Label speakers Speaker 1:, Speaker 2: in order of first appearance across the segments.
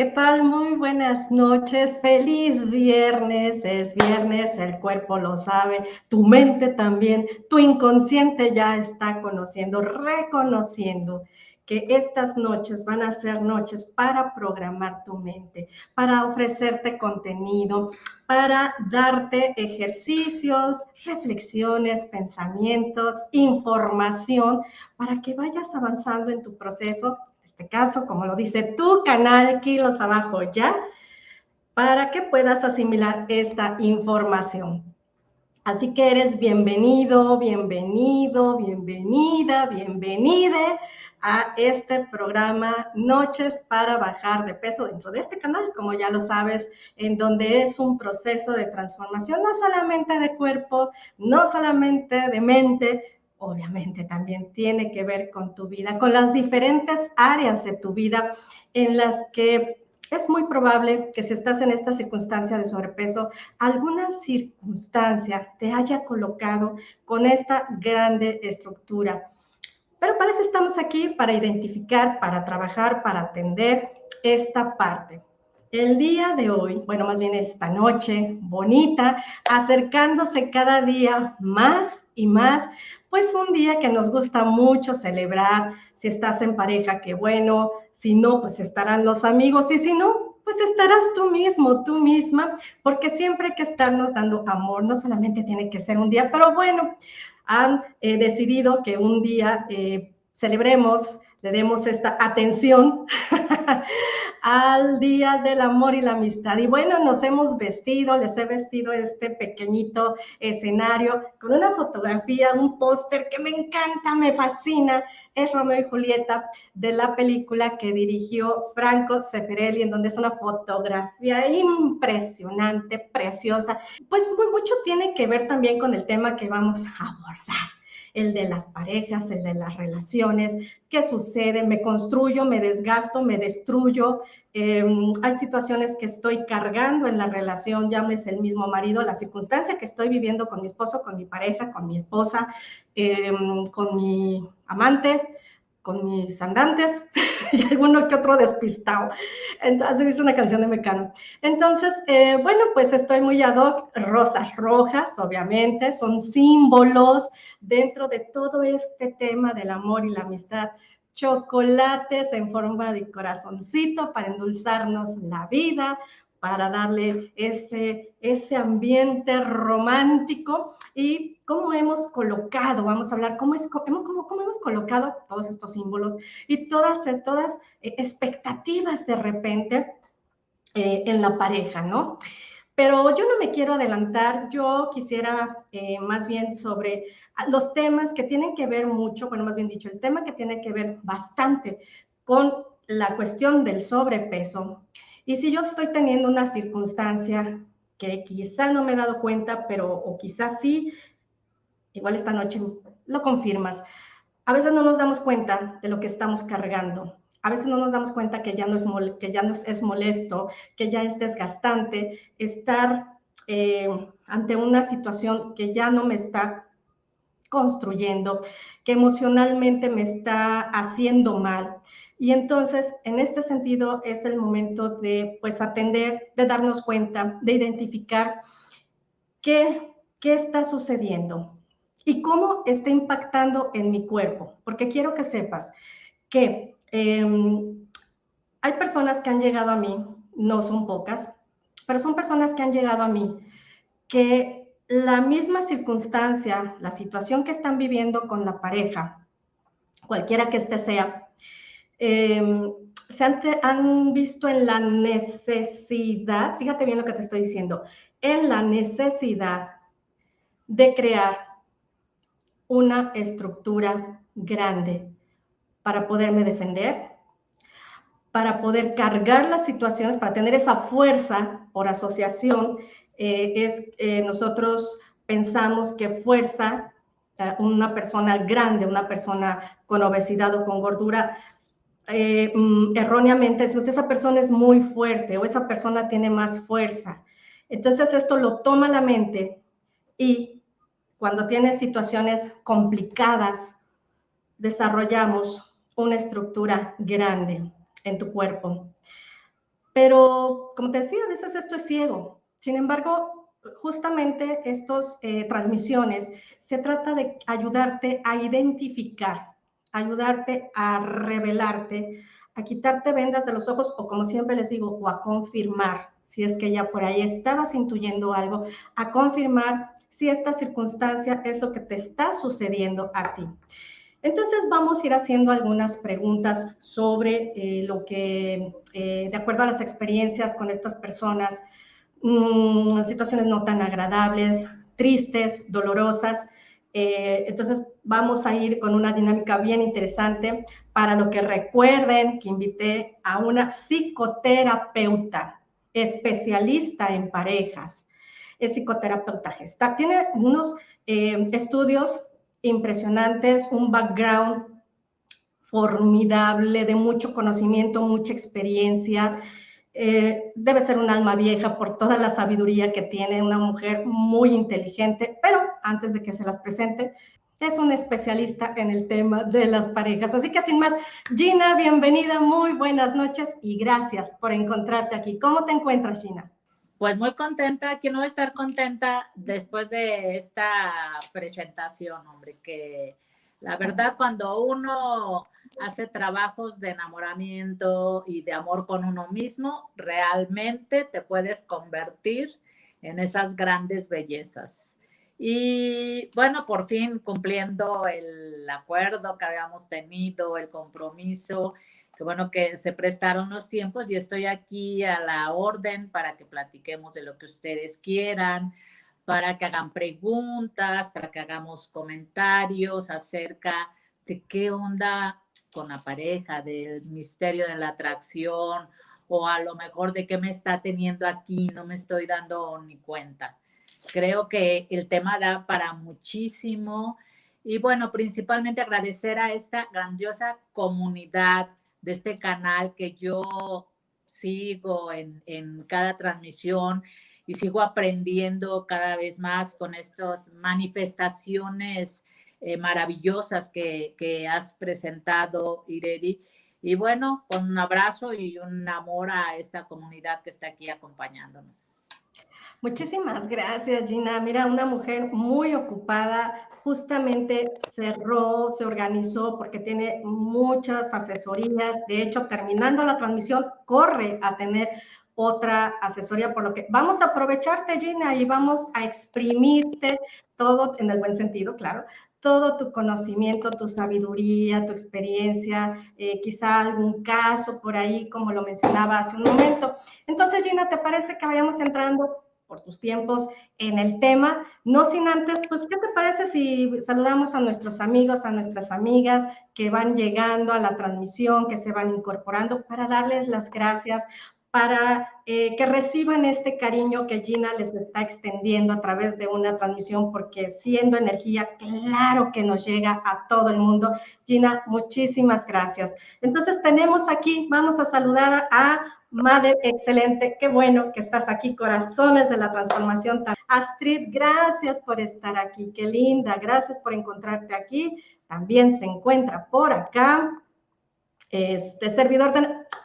Speaker 1: ¿Qué tal? Muy buenas noches. Feliz viernes. Es viernes, el cuerpo lo sabe, tu mente también, tu inconsciente ya está conociendo, reconociendo que estas noches van a ser noches para programar tu mente, para ofrecerte contenido, para darte ejercicios, reflexiones, pensamientos, información, para que vayas avanzando en tu proceso. En este caso, como lo dice tu canal, kilos abajo ya, para que puedas asimilar esta información. Así que eres bienvenido, bienvenido, bienvenida, bienvenide a este programa Noches para Bajar de Peso dentro de este canal, como ya lo sabes, en donde es un proceso de transformación, no solamente de cuerpo, no solamente de mente, obviamente también tiene que ver con tu vida, con las diferentes áreas de tu vida en las que es muy probable que si estás en esta circunstancia de sobrepeso, alguna circunstancia te haya colocado con esta grande estructura. Pero para eso estamos aquí, para identificar, para trabajar, para atender esta parte. El día de hoy, bueno, más bien esta noche bonita, acercándose cada día más y más, pues un día que nos gusta mucho celebrar. Si estás en pareja, qué bueno. Si no, pues estarán los amigos. Y si no, pues estarás tú mismo, tú misma, porque siempre hay que estarnos dando amor. No solamente tiene que ser un día, pero bueno, han decidido que un día celebremos, le demos esta atención al Día del Amor y la Amistad. Y bueno, nos hemos vestido, les he vestido este pequeñito escenario con una fotografía, un póster que me encanta, me fascina. Es Romeo y Julieta, de la película que dirigió Franco Zeffirelli, en donde es una fotografía impresionante, preciosa. Pues mucho tiene que ver también con el tema que vamos a abordar, el de las parejas, el de las relaciones. ¿Qué sucede? Me construyo, me desgasto, me destruyo. Hay situaciones que estoy cargando en la relación, llámese el mismo marido, la circunstancia que estoy viviendo con mi esposo, con mi pareja, con mi esposa, con mi amante, con mis andantes y alguno que otro despistado. Entonces dice una canción de Mecano. Entonces, bueno, pues estoy muy ad hoc. Rosas rojas, obviamente, son símbolos dentro de todo este tema del amor y la amistad. Chocolates en forma de corazoncito para endulzarnos la vida, para darle ese ambiente romántico. Y cómo hemos colocado, vamos a hablar, cómo hemos colocado todos estos símbolos y todas expectativas de repente en la pareja, ¿no? Pero yo no me quiero adelantar, yo quisiera más bien sobre los temas que tienen que ver mucho, bueno, más bien dicho, el tema que tiene que ver bastante con la cuestión del sobrepeso. Y si yo estoy teniendo una circunstancia que quizá no me he dado cuenta, pero o quizás sí, igual esta noche lo confirmas. A veces no nos damos cuenta de lo que estamos cargando. A veces no nos damos cuenta que ya no es molesto, que ya es desgastante estar ante una situación que ya no me está construyendo, que emocionalmente me está haciendo mal. Y entonces, en este sentido, es el momento de, pues, atender, de darnos cuenta, de identificar qué está sucediendo y cómo está impactando en mi cuerpo. Porque quiero que sepas que hay personas que han llegado a mí, no son pocas, pero son personas que han llegado a mí que la misma circunstancia, la situación que están viviendo con la pareja, cualquiera que éste sea, han visto en la necesidad, fíjate bien lo que te estoy diciendo, en la necesidad de crear una estructura grande para poderme defender, para poder cargar las situaciones, para tener esa fuerza por asociación. Nosotros pensamos que fuerza, una persona grande, una persona con obesidad o con gordura, erróneamente decimos, esa persona es muy fuerte o esa persona tiene más fuerza. Entonces esto lo toma la mente y cuando tienes situaciones complicadas, desarrollamos una estructura grande en tu cuerpo. Pero, como te decía, a veces esto es ciego. Sin embargo, justamente estas transmisiones se trata de ayudarte a identificar, ayudarte a revelarte, a quitarte vendas de los ojos o, como siempre les digo, o a confirmar, si es que ya por ahí estabas intuyendo algo, a confirmar si esta circunstancia es lo que te está sucediendo a ti. Entonces vamos a ir haciendo algunas preguntas sobre lo que, de acuerdo a las experiencias con estas personas, situaciones no tan agradables, tristes, dolorosas. Entonces vamos a ir con una dinámica bien interesante para lo que recuerden que invité a una psicoterapeuta especialista en parejas. Es psicoterapeuta gestal. Tiene unos estudios impresionantes, un background formidable, de mucho conocimiento, mucha experiencia. Debe ser un alma vieja por toda la sabiduría que tiene, una mujer muy inteligente, pero antes de que se las presente, es una especialista en el tema de las parejas. Así que sin más, Gina, bienvenida, muy buenas noches y gracias por encontrarte aquí. ¿Cómo te encuentras, Gina?
Speaker 2: Pues muy contenta, que no voy a estar contenta después de esta presentación, hombre, que la verdad cuando uno hace trabajos de enamoramiento y de amor con uno mismo, realmente te puedes convertir en esas grandes bellezas. Y bueno, por fin cumpliendo el acuerdo que habíamos tenido, el compromiso, que bueno que se prestaron los tiempos y estoy aquí a la orden para que platiquemos de lo que ustedes quieran, para que hagan preguntas, para que hagamos comentarios acerca de qué onda con la pareja, del misterio de la atracción o a lo mejor de qué me está teniendo aquí, no me estoy dando ni cuenta. Creo que el tema da para muchísimo y bueno, principalmente agradecer a esta grandiosa comunidad de este canal que yo sigo en cada transmisión y sigo aprendiendo cada vez más con estas manifestaciones maravillosas que has presentado, Ireri. Y bueno, con un abrazo y un amor a esta comunidad que está aquí acompañándonos.
Speaker 1: Muchísimas gracias, Gina. Mira, una mujer muy ocupada, justamente cerró, se organizó porque tiene muchas asesorías. De hecho, terminando la transmisión, corre a tener otra asesoría, por lo que vamos a aprovecharte, Gina, y vamos a exprimirte todo, en el buen sentido, claro, todo tu conocimiento, tu sabiduría, tu experiencia, quizá algún caso por ahí, como lo mencionaba hace un momento. Entonces, Gina, ¿te parece que vayamos entrando por tus tiempos en el tema? No sin antes, pues, ¿qué te parece si saludamos a nuestros amigos, a nuestras amigas que van llegando a la transmisión, que se van incorporando, para darles las gracias, para que reciban este cariño que Gina les está extendiendo a través de una transmisión, porque siendo energía, claro que nos llega a todo el mundo. Gina, muchísimas gracias. Entonces tenemos aquí, vamos a saludar a Madre, excelente, qué bueno que estás aquí, corazones de la transformación. Astrid, gracias por estar aquí, qué linda, gracias por encontrarte aquí. También se encuentra por acá servidor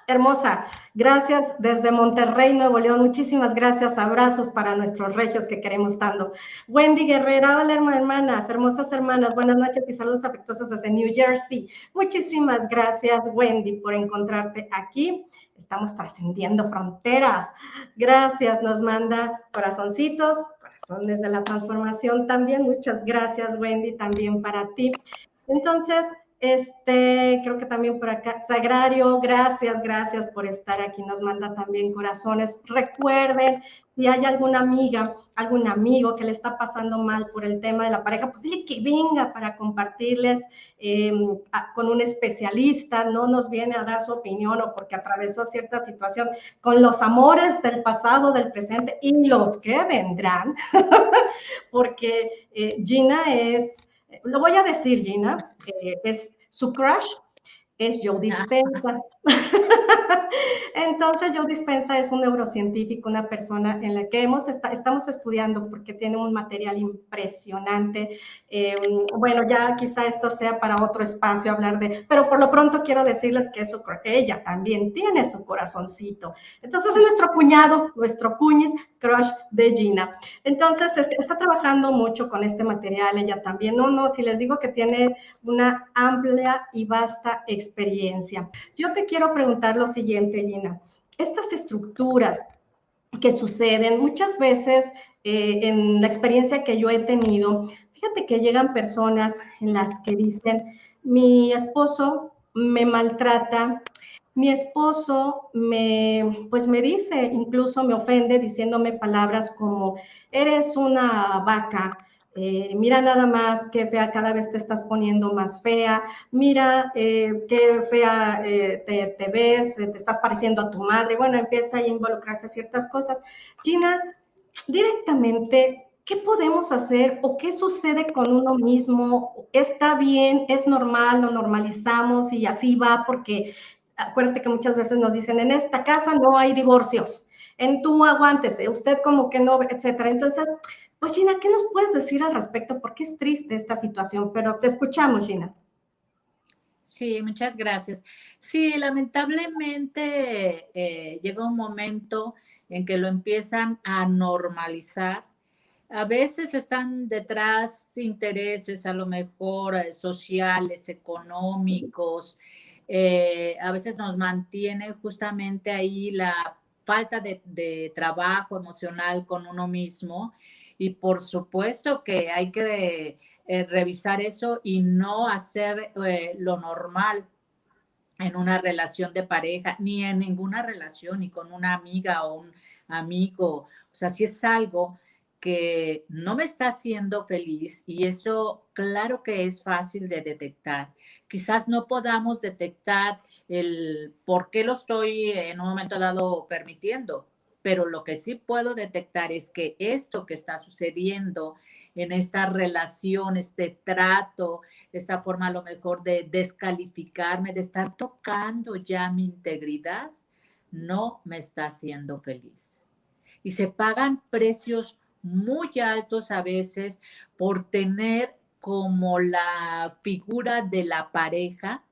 Speaker 1: hermosa, gracias desde Monterrey, Nuevo León, muchísimas gracias, abrazos para nuestros regios que queremos tanto. Wendy Guerrera, hola hermanas, hermosas hermanas, buenas noches y saludos afectuosos desde New Jersey. Muchísimas gracias, Wendy, por encontrarte aquí. Estamos trascendiendo fronteras. Gracias, nos manda corazoncitos, corazones de la transformación también. Muchas gracias, Wendy, también para ti. Entonces, creo que también por acá, Sagrario, gracias por estar aquí, nos manda también corazones. Recuerden, si hay alguna amiga, algún amigo que le está pasando mal por el tema de la pareja, pues dile que venga para compartirles con un especialista, no nos viene a dar su opinión o porque atravesó cierta situación con los amores del pasado, del presente y los que vendrán, porque Gina es... Lo voy a decir, Gina, es su crush es Joe Dispenza. Entonces, Joe Dispenza es un neurocientífico, una persona en la que estamos estudiando porque tiene un material impresionante. Bueno, ya quizá esto sea para otro espacio hablar de, pero por lo pronto quiero decirles que ella también tiene su corazoncito. Entonces, es nuestro cuñado, nuestro cuñis, crush de Gina. Entonces, está trabajando mucho con este material, ella también. No, si les digo que tiene una amplia y vasta experiencia. Yo te quiero preguntar lo siguiente, Gina. Estas estructuras que suceden muchas veces en la experiencia que yo he tenido, fíjate que llegan personas en las que dicen, mi esposo me maltrata, mi esposo pues me dice, incluso me ofende diciéndome palabras como, eres una vaca, mira nada más qué fea, cada vez te estás poniendo más fea, mira qué fea te ves, te estás pareciendo a tu madre, bueno, empieza a involucrarse ciertas cosas. Gina, directamente, ¿qué podemos hacer o qué sucede con uno mismo? ¿Está bien? ¿Es normal? ¿Lo normalizamos y así va? Porque acuérdate que muchas veces nos dicen, en esta casa no hay divorcios, en tú aguántese, usted como que no, etcétera. Entonces, pues Gina, ¿qué nos puedes decir al respecto? Porque es triste esta situación, pero te escuchamos, Gina.
Speaker 2: Sí, muchas gracias. Sí, lamentablemente llega un momento en que lo empiezan a normalizar. A veces están detrás intereses, a lo mejor sociales, económicos. A veces nos mantiene justamente ahí la falta de trabajo emocional con uno mismo. Y por supuesto que hay que revisar eso y no hacer lo normal en una relación de pareja, ni en ninguna relación, ni con una amiga o un amigo. O sea, si es algo que no me está haciendo feliz y eso claro que es fácil de detectar. Quizás no podamos detectar el por qué lo estoy en un momento dado permitiendo, pero lo que sí puedo detectar es que esto que está sucediendo en esta relación, este trato, esta forma a lo mejor de descalificarme, de estar tocando ya mi integridad, no me está haciendo feliz. Y se pagan precios muy altos a veces por tener como la figura de la pareja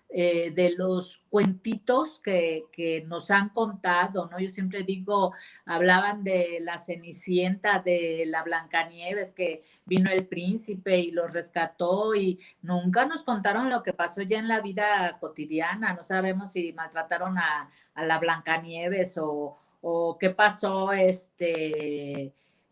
Speaker 2: de los cuentitos que nos han contado, ¿no? Yo siempre digo, hablaban de la Cenicienta, de la Blancanieves, que vino el príncipe y los rescató y nunca nos contaron lo que pasó ya en la vida cotidiana. No sabemos si maltrataron a la Blancanieves o qué pasó,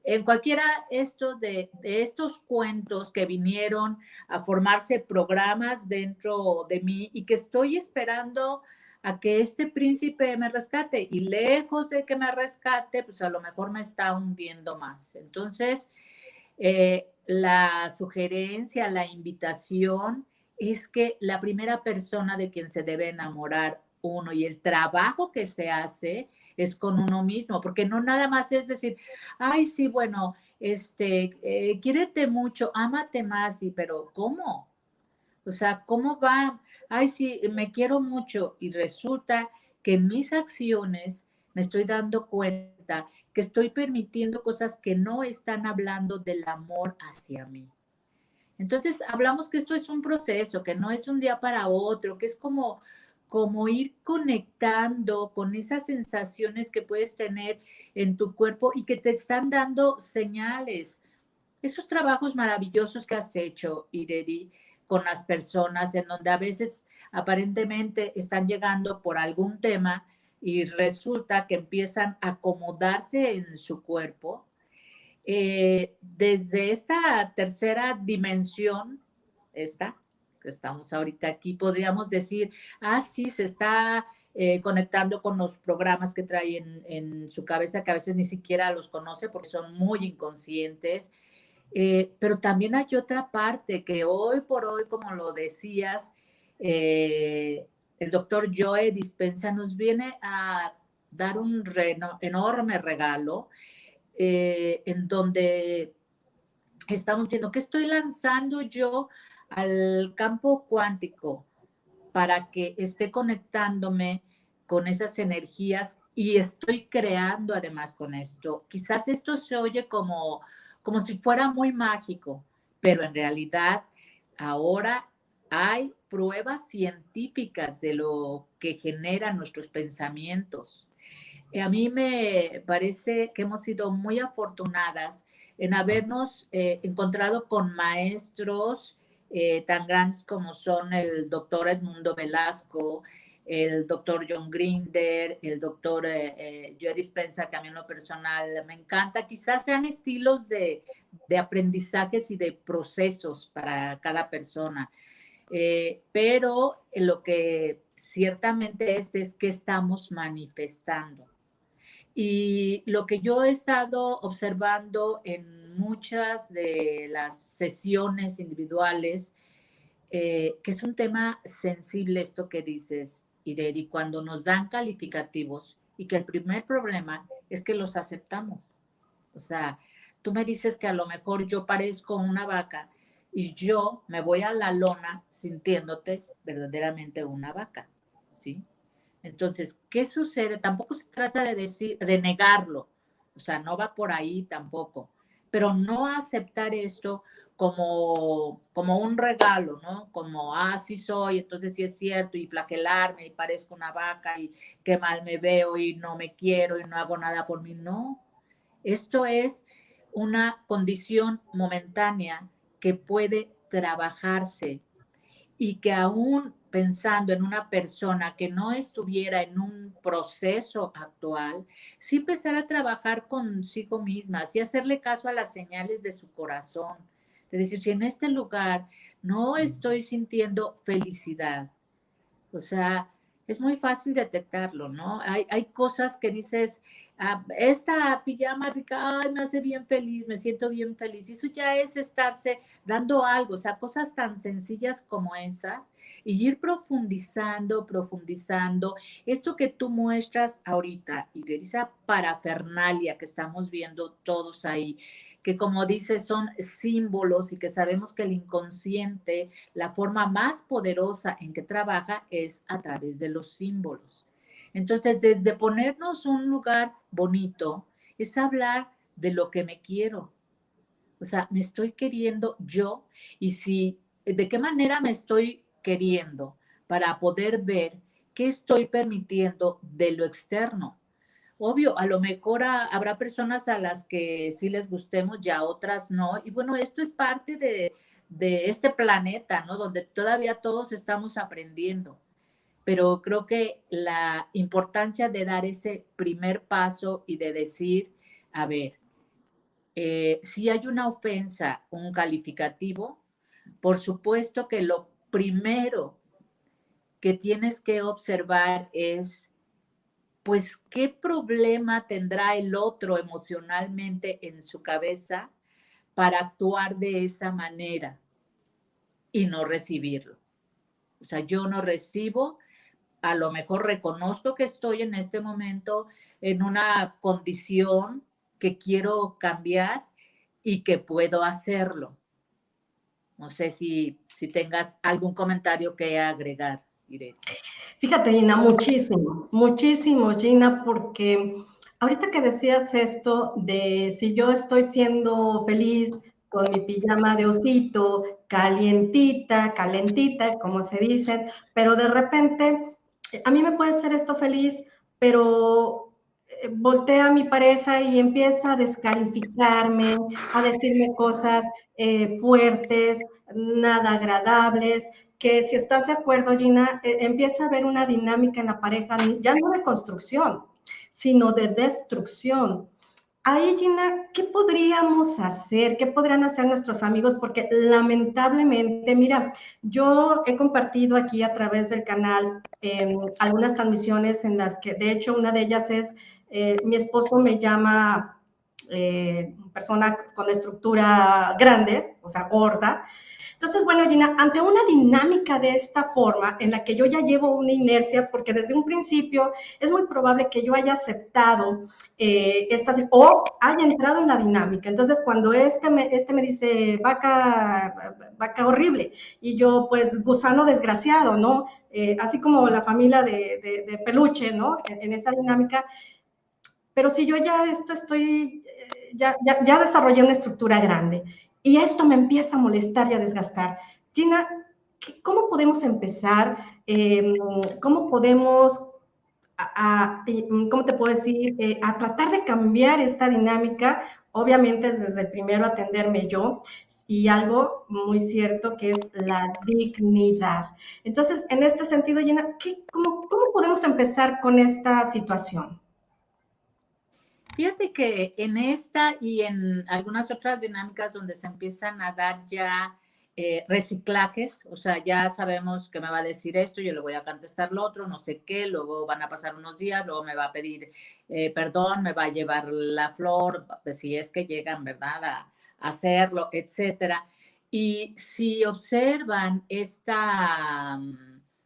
Speaker 2: en cualquiera de estos cuentos que vinieron a formarse programas dentro de mí y que estoy esperando a que este príncipe me rescate y lejos de que me rescate, pues a lo mejor me está hundiendo más. Entonces, la sugerencia, la invitación es que la primera persona de quien se debe enamorar uno y el trabajo que se hace es con uno mismo, porque no nada más es decir, ay, sí, bueno, quiérete mucho, ámate más, y, pero ¿cómo? O sea, ¿cómo va? Ay, sí, me quiero mucho y resulta que en mis acciones me estoy dando cuenta que estoy permitiendo cosas que no están hablando del amor hacia mí. Entonces, hablamos que esto es un proceso, que no es un día para otro, que es como ir conectando con esas sensaciones que puedes tener en tu cuerpo y que te están dando señales. Esos trabajos maravillosos que has hecho, Ireri, con las personas, en donde a veces aparentemente están llegando por algún tema y resulta que empiezan a acomodarse en su cuerpo. Desde esta tercera dimensión, esta que estamos ahorita aquí, podríamos decir, sí, se está conectando con los programas que trae en su cabeza, que a veces ni siquiera los conoce porque son muy inconscientes. Pero también hay otra parte que hoy por hoy, como lo decías, el doctor Joe Dispenza nos viene a dar un enorme regalo en donde estamos viendo que estoy lanzando yo al campo cuántico para que esté conectándome con esas energías y estoy creando además con esto. Quizás esto se oye como si fuera muy mágico, pero en realidad ahora hay pruebas científicas de lo que generan nuestros pensamientos. A mí me parece que hemos sido muy afortunadas en habernos encontrado con maestros tan grandes como son el doctor Edmundo Velasco, el doctor John Grinder, el doctor Joe Dispenza, que a mí en lo personal me encanta. Quizás sean estilos de aprendizajes y de procesos para cada persona. Pero lo que ciertamente es que estamos manifestando. Y lo que yo he estado observando en muchas de las sesiones individuales, que es un tema sensible esto que dices, Ireri, cuando nos dan calificativos y que el primer problema es que los aceptamos. O sea, tú me dices que a lo mejor yo parezco una vaca y yo me voy a la lona sintiéndote verdaderamente una vaca, ¿sí? Entonces, ¿qué sucede? Tampoco se trata de decir, de negarlo, o sea, no va por ahí tampoco, pero no aceptar esto como un regalo, ¿no? Como, sí soy, entonces sí es cierto, y flagelarme y parezco una vaca y qué mal me veo y no me quiero y no hago nada por mí. No, esto es una condición momentánea que puede trabajarse y que aún pensando en una persona que no estuviera en un proceso actual, sí empezar a trabajar consigo misma, sí hacerle caso a las señales de su corazón, de decir, si en este lugar no estoy sintiendo felicidad, o sea, es muy fácil detectarlo, ¿no? Hay cosas que dices, esta pijama rica, ay, me hace bien feliz, me siento bien feliz. Y eso ya es estarse dando algo, o sea, cosas tan sencillas como esas, y ir profundizando, profundizando. Esto que tú muestras ahorita, y esa parafernalia que estamos viendo todos ahí, que como dices, son símbolos y que sabemos que el inconsciente, la forma más poderosa en que trabaja es a través de los símbolos. Entonces, desde ponernos un lugar bonito, es hablar de lo que me quiero. O sea, me estoy queriendo yo y si, de qué manera me estoy queriendo para poder ver qué estoy permitiendo de lo externo. Obvio, a lo mejor habrá personas a las que sí les gustemos y a otras no. Y bueno, esto es parte de este planeta, ¿no? Donde todavía todos estamos aprendiendo. Pero creo que la importancia de dar ese primer paso y de decir, a ver, si hay una ofensa, un calificativo, por supuesto que lo primero que tienes que observar es pues, ¿qué problema tendrá el otro emocionalmente en su cabeza para actuar de esa manera y no recibirlo? O sea, yo no recibo, a lo mejor reconozco que estoy en este momento en una condición que quiero cambiar y que puedo hacerlo. No sé si tengas algún comentario que agregar, Irene.
Speaker 1: Fíjate, Gina, muchísimo, muchísimo, Gina, porque ahorita que decías esto de si yo estoy siendo feliz con mi pijama de osito, calientita, calentita, como se dice, pero de repente a mí me puede ser esto feliz, pero voltea a mi pareja y empieza a descalificarme, a decirme cosas fuertes, nada agradables, que si estás de acuerdo, Gina, empieza a haber una dinámica en la pareja, ya no de construcción, sino de destrucción. Ahí, Gina, ¿qué podríamos hacer? ¿Qué podrían hacer nuestros amigos? Porque lamentablemente, mira, yo he compartido aquí a través del canal algunas transmisiones en las que, de hecho, una de ellas es, mi esposo me llama persona con estructura grande, o sea, gorda, Entonces, bueno, Gina, ante una dinámica de esta forma, en la que yo ya llevo una inercia, porque desde un principio es muy probable que yo haya aceptado o haya entrado en la dinámica. Entonces, cuando este me dice vaca horrible, y yo, pues, gusano desgraciado, ¿no? Así como la familia de peluche, ¿no? En esa dinámica. Pero si yo ya ya desarrollé una estructura grande y esto me empieza a molestar y a desgastar, Gina, ¿cómo podemos empezar? ¿Cómo podemos, ¿cómo te puedo decir? A tratar de cambiar esta dinámica, obviamente desde el primero atenderme yo, y algo muy cierto que es la dignidad. Entonces, en este sentido, Gina, ¿cómo podemos empezar con esta situación?
Speaker 2: Fíjate que en esta y en algunas otras dinámicas donde se empiezan a dar ya reciclajes, o sea, ya sabemos que me va a decir esto, yo le voy a contestar lo otro, no sé qué, luego van a pasar unos días, luego me va a pedir perdón, me va a llevar la flor, pues si es que llegan, ¿verdad?, a hacerlo, etcétera. Y si observan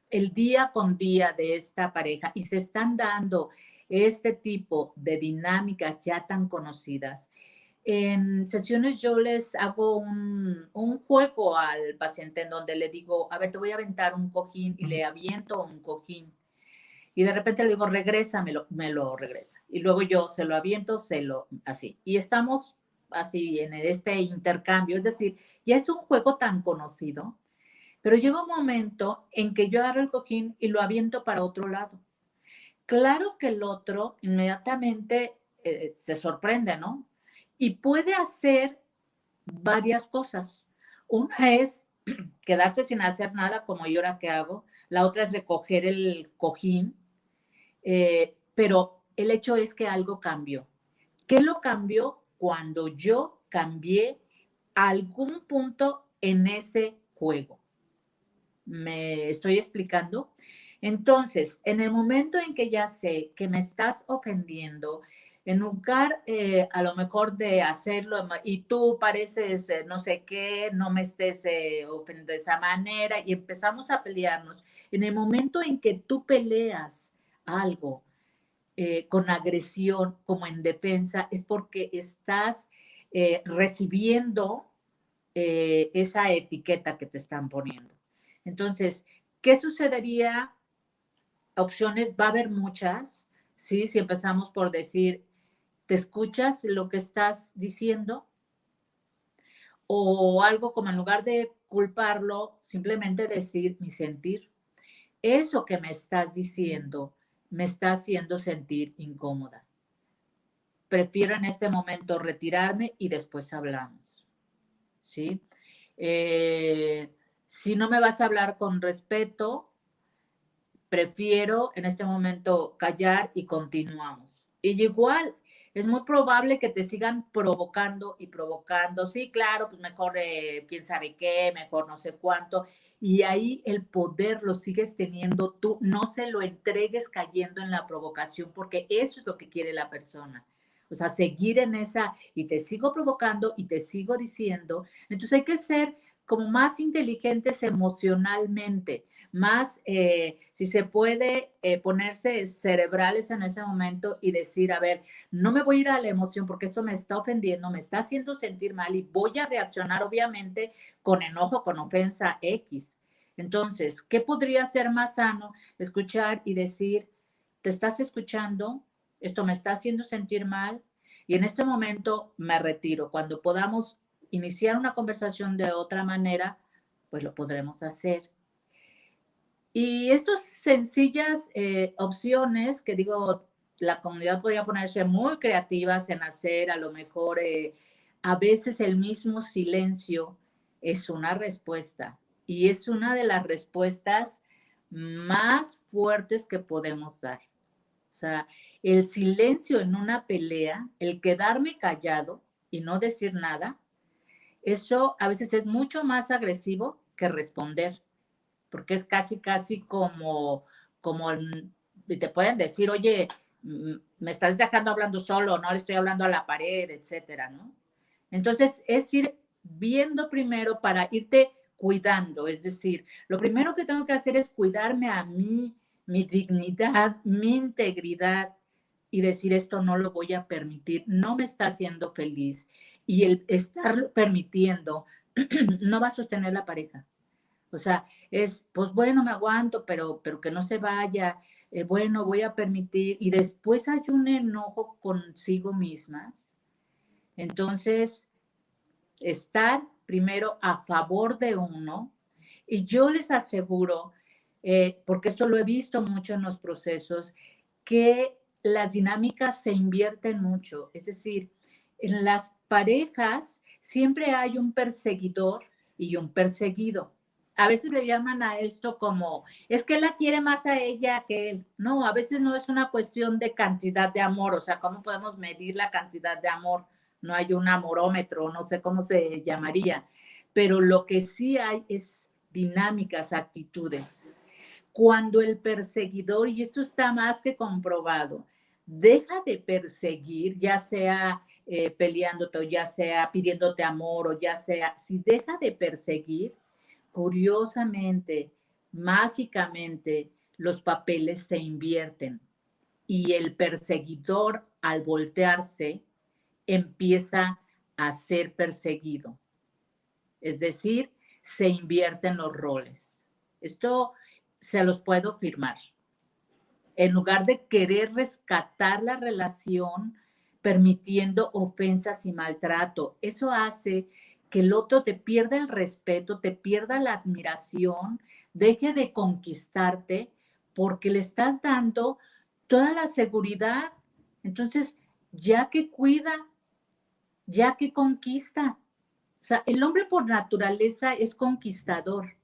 Speaker 2: el día con día de esta pareja y se están dando este tipo de dinámicas ya tan conocidas. En sesiones yo les hago un juego al paciente en donde le digo, a ver, te voy a aventar un cojín y le aviento un cojín. Y de repente le digo, regresa, me lo regresa. Y luego yo se lo aviento, así. Y estamos así en este intercambio. Es decir, ya es un juego tan conocido, pero llega un momento en que yo agarro el cojín y lo aviento para otro lado. Claro que el otro inmediatamente se sorprende, ¿no? Y puede hacer varias cosas. Una es quedarse sin hacer nada, como yo ahora que hago. La otra es recoger el cojín. Pero el hecho es que algo cambió. ¿Qué lo cambió? Cuando yo cambié algún punto en ese juego. ¿Me estoy explicando? Entonces, en el momento en que ya sé que me estás ofendiendo, en lugar a lo mejor de hacerlo y tú pareces no sé qué, no me estés ofendiendo de esa manera y empezamos a pelearnos, en el momento en que tú peleas algo con agresión como en defensa, es porque estás recibiendo esa etiqueta que te están poniendo. Entonces, ¿qué sucedería? Opciones va a haber muchas, ¿sí? Si empezamos por decir, ¿te escuchas lo que estás diciendo? O algo como en lugar de culparlo, simplemente decir mi sentir. Eso que me estás diciendo me está haciendo sentir incómoda. Prefiero en este momento retirarme y después hablamos, ¿sí? Si no me vas a hablar con respeto, prefiero en este momento callar y continuamos. Y igual, es muy probable que te sigan provocando y provocando. Sí, claro, pues mejor quién sabe qué, mejor no sé cuánto. Y ahí el poder lo sigues teniendo tú. No se lo entregues cayendo en la provocación, porque eso es lo que quiere la persona. O sea, seguir en esa y te sigo provocando y te sigo diciendo. Entonces hay que ser como más inteligentes emocionalmente, más, si se puede, ponerse cerebrales en ese momento y decir, a ver, no me voy a ir a la emoción porque esto me está ofendiendo, me está haciendo sentir mal y voy a reaccionar obviamente con enojo, con ofensa X. Entonces, ¿qué podría ser más sano? Escuchar y decir, ¿te estás escuchando? Esto me está haciendo sentir mal y en este momento me retiro. Cuando podamos iniciar una conversación de otra manera, pues lo podremos hacer. Y estas sencillas opciones que digo, la comunidad podría ponerse muy creativas en hacer, a lo mejor a veces el mismo silencio es una respuesta y es una de las respuestas más fuertes que podemos dar. O sea, el silencio en una pelea, el quedarme callado y no decir nada, eso a veces es mucho más agresivo que responder, porque es casi como te pueden decir, oye, me estás dejando hablando solo, no le estoy hablando a la pared, etcétera, ¿no? Entonces, es ir viendo primero para irte cuidando, es decir, lo primero que tengo que hacer es cuidarme a mí, mi dignidad, mi integridad y decir esto no lo voy a permitir, no me está haciendo feliz. Y el estarlo permitiendo no va a sostener la pareja. O sea, es, pues bueno, me aguanto, pero que no se vaya, bueno, voy a permitir, y después hay un enojo consigo mismas. Entonces, estar primero a favor de uno, y yo les aseguro, porque esto lo he visto mucho en los procesos, que las dinámicas se invierten mucho, es decir, en las parejas siempre hay un perseguidor y un perseguido. A veces le llaman a esto como, es que él la quiere más a ella que él. No, a veces no es una cuestión de cantidad de amor, o sea, ¿cómo podemos medir la cantidad de amor? No hay un amorómetro, no sé cómo se llamaría, pero lo que sí hay es dinámicas, actitudes. Cuando el perseguidor, y esto está más que comprobado, deja de perseguir, ya sea peleándote o ya sea pidiéndote amor o ya sea, si deja de perseguir, curiosamente, mágicamente, los papeles se invierten y el perseguidor al voltearse empieza a ser perseguido. Es decir, se invierten los roles. Esto se los puedo firmar. En lugar de querer rescatar la relación permitiendo ofensas y maltrato, eso hace que el otro te pierda el respeto, te pierda la admiración, deje de conquistarte porque le estás dando toda la seguridad. Entonces, ya que cuida, ya que conquista. O sea, el hombre por naturaleza es conquistador.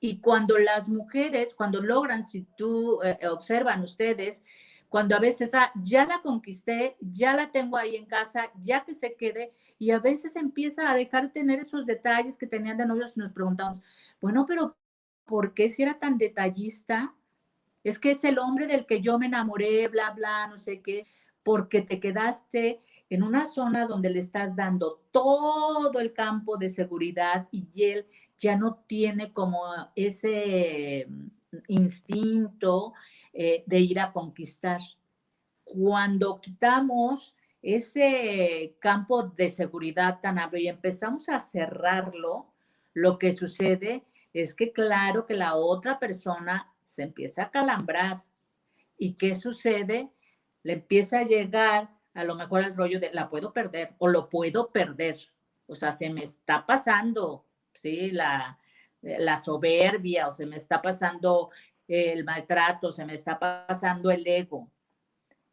Speaker 2: Y cuando las mujeres, cuando logran, si tú observan ustedes, cuando a veces, ya la conquisté, ya la tengo ahí en casa, ya que se quede, y a veces empieza a dejar de tener esos detalles que tenían de novios y nos preguntamos, bueno, pero ¿por qué si era tan detallista? Es que es el hombre del que yo me enamoré, bla, bla, no sé qué, porque te quedaste en una zona donde le estás dando todo el campo de seguridad y él ya no tiene como ese instinto de ir a conquistar. Cuando quitamos ese campo de seguridad tan amplio y empezamos a cerrarlo, lo que sucede es que claro que la otra persona se empieza a calambrar. ¿Y qué sucede? Le empieza a llegar a lo mejor el rollo de la puedo perder o lo puedo perder. O sea, se me está pasando, ¿sí? La soberbia o se me está pasando el maltrato, se me está pasando el ego.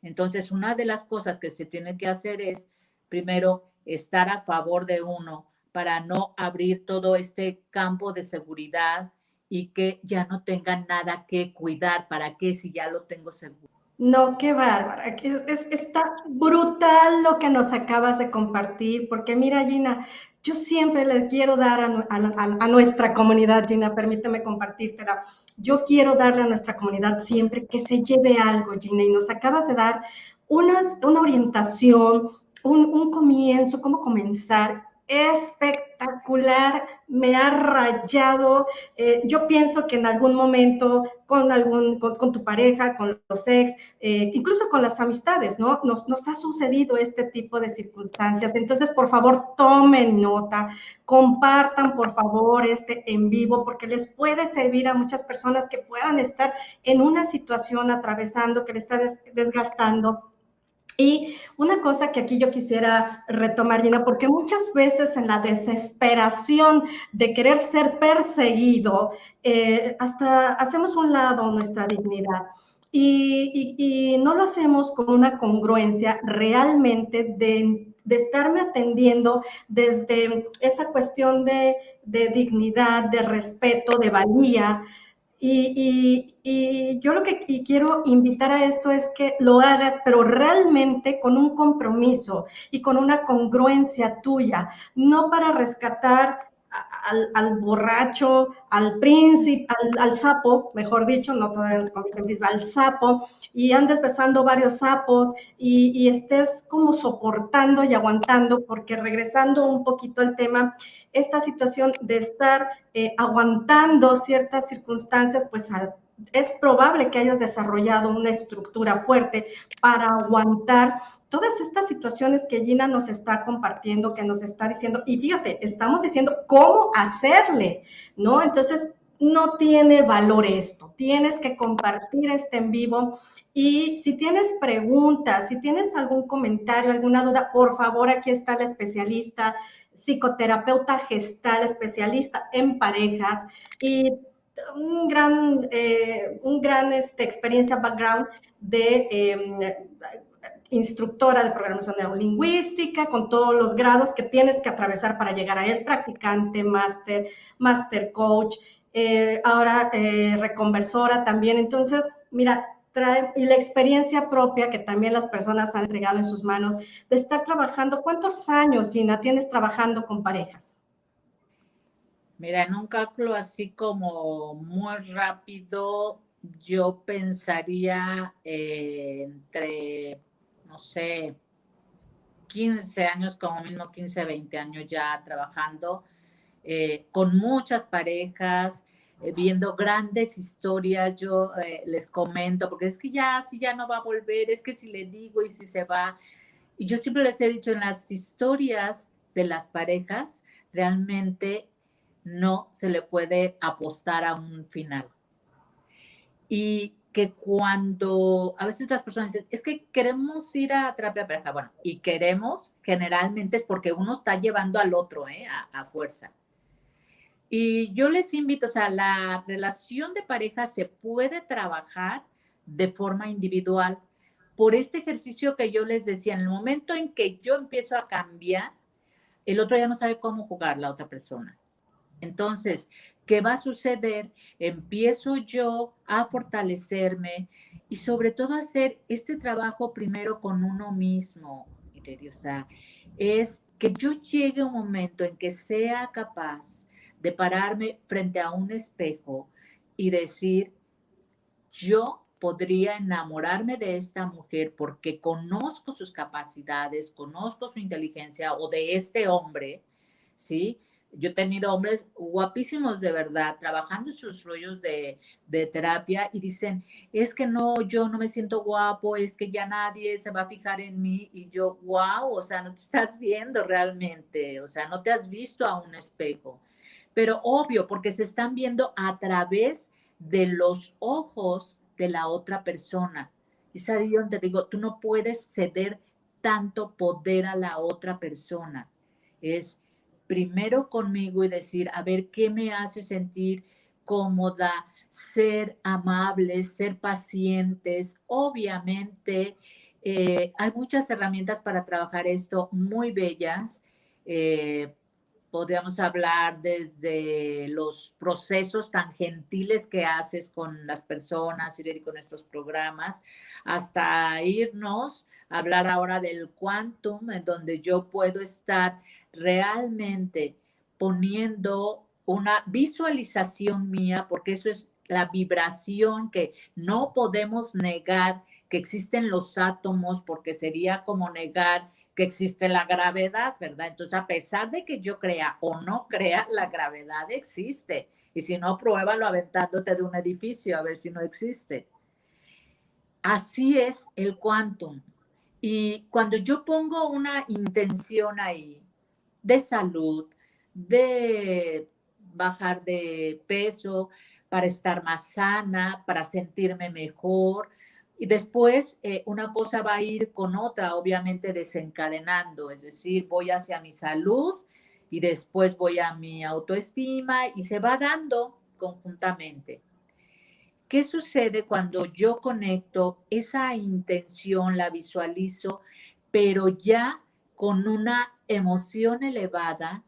Speaker 2: Entonces, una de las cosas que se tiene que hacer es, primero, estar a favor de uno para no abrir todo este campo de seguridad y que ya no tenga nada que cuidar. ¿Para qué si ya lo tengo seguro?
Speaker 1: No, qué bárbara. Está brutal lo que nos acabas de compartir, porque mira, Gina, yo siempre le quiero dar a nuestra comunidad, Gina, permíteme compartírtela. Yo quiero darle a nuestra comunidad siempre que se lleve algo, Gina, y nos acabas de dar una orientación, un comienzo, cómo comenzar espectacular, me ha rayado. Yo pienso que en algún momento con tu pareja, con los ex, incluso con las amistades, ¿no? Nos ha sucedido este tipo de circunstancias. Entonces, por favor, tomen nota, compartan, por favor, este en vivo, porque les puede servir a muchas personas que puedan estar en una situación atravesando, que le está desgastando. Y una cosa que aquí yo quisiera retomar, Gina, porque muchas veces en la desesperación de querer ser perseguido, hasta hacemos un lado nuestra dignidad. Y no lo hacemos con una congruencia realmente de estarme atendiendo desde esa cuestión de dignidad, de respeto, de valía. Y yo lo que quiero invitar a esto es que lo hagas, pero realmente con un compromiso y con una congruencia tuya, no para rescatar al borracho, al príncipe, al sapo, mejor dicho, no todavía no se convierte en príncipe, al sapo, y andes besando varios sapos y estés como soportando y aguantando, porque regresando un poquito al tema, esta situación de estar aguantando ciertas circunstancias, pues es probable que hayas desarrollado una estructura fuerte para aguantar todas estas situaciones que Gina nos está compartiendo, que nos está diciendo, y fíjate, estamos diciendo cómo hacerle, ¿no? Entonces, no tiene valor esto, tienes que compartir este en vivo y si tienes preguntas, si tienes algún comentario, alguna duda, por favor, aquí está la especialista, psicoterapeuta gestal, especialista en parejas y un gran experiencia, background de instructora de programación neurolingüística, con todos los grados que tienes que atravesar para llegar a él, practicante, máster coach, ahora reconversora también. Entonces, mira, y la experiencia propia que también las personas han entregado en sus manos de estar trabajando. ¿Cuántos años, Gina, tienes trabajando con parejas?
Speaker 2: Mira, en un cálculo así como muy rápido, yo pensaría entre, no sé, 15 años, como mismo 15, 20 años ya trabajando con muchas parejas, viendo grandes historias. Yo les comento, porque es que ya, si ya no va a volver, es que si le digo y si se va. Y yo siempre les he dicho, en las historias de las parejas, realmente no se le puede apostar a un final. Y que cuando a veces las personas dicen, es que queremos ir a terapia de pareja, bueno, y queremos generalmente es porque uno está llevando al otro, a fuerza. Y yo les invito, o sea, la relación de pareja se puede trabajar de forma individual por este ejercicio que yo les decía, en el momento en que yo empiezo a cambiar, el otro ya no sabe cómo jugar la otra persona. Entonces, ¿qué va a suceder? Empiezo yo a fortalecerme y sobre todo a hacer este trabajo primero con uno mismo, o sea, es que yo llegue a un momento en que sea capaz de pararme frente a un espejo y decir, yo podría enamorarme de esta mujer porque conozco sus capacidades, conozco su inteligencia, o de este hombre, ¿sí? Yo he tenido hombres guapísimos de verdad, trabajando sus rollos de terapia y dicen, es que no, yo no me siento guapo, es que ya nadie se va a fijar en mí. Y yo, wow, o sea, no te estás viendo realmente, o sea, no te has visto a un espejo. Pero obvio, porque se están viendo a través de los ojos de la otra persona. Y es ahí donde digo, tú no puedes ceder tanto poder a la otra persona. Es primero conmigo y decir, a ver, ¿qué me hace sentir cómoda? Ser amables, ser pacientes. Obviamente, hay muchas herramientas para trabajar esto, muy bellas. Podríamos hablar desde los procesos tan gentiles que haces con las personas y con estos programas, hasta irnos a hablar ahora del quantum, en donde yo puedo estar realmente poniendo una visualización mía, porque eso es la vibración que no podemos negar que existen los átomos, porque sería como negar que existe la gravedad, ¿verdad? Entonces, a pesar de que yo crea o no crea, la gravedad existe. Y si no, pruébalo aventándote de un edificio a ver si no existe. Así es el quantum. Y cuando yo pongo una intención ahí de salud, de bajar de peso, para estar más sana, para sentirme mejor, y después una cosa va a ir con otra, obviamente desencadenando, es decir, voy hacia mi salud y después voy a mi autoestima y se va dando conjuntamente. ¿Qué sucede cuando yo conecto esa intención, la visualizo, pero ya con una emoción elevada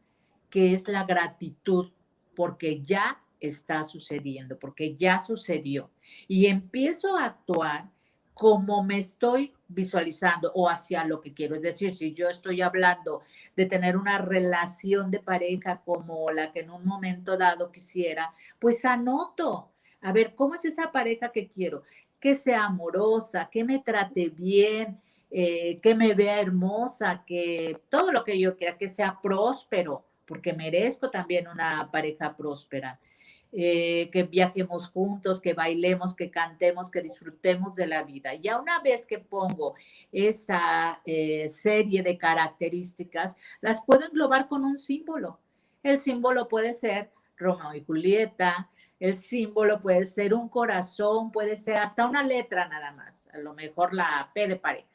Speaker 2: que es la gratitud, porque ya está sucediendo, porque ya sucedió? Y empiezo a actuar como me estoy visualizando o hacia lo que quiero. Es decir, si yo estoy hablando de tener una relación de pareja como la que en un momento dado quisiera, pues anoto, a ver, ¿cómo es esa pareja que quiero? Que sea amorosa, que me trate bien, que me vea hermosa, que todo lo que yo quiera, que sea próspero, porque merezco también una pareja próspera. Que viajemos juntos, que bailemos, que cantemos, que disfrutemos de la vida. Ya una vez que pongo esa serie de características, las puedo englobar con un símbolo. El símbolo puede ser Romeo y Julieta, el símbolo puede ser un corazón, puede ser hasta una letra nada más, a lo mejor la P de pareja.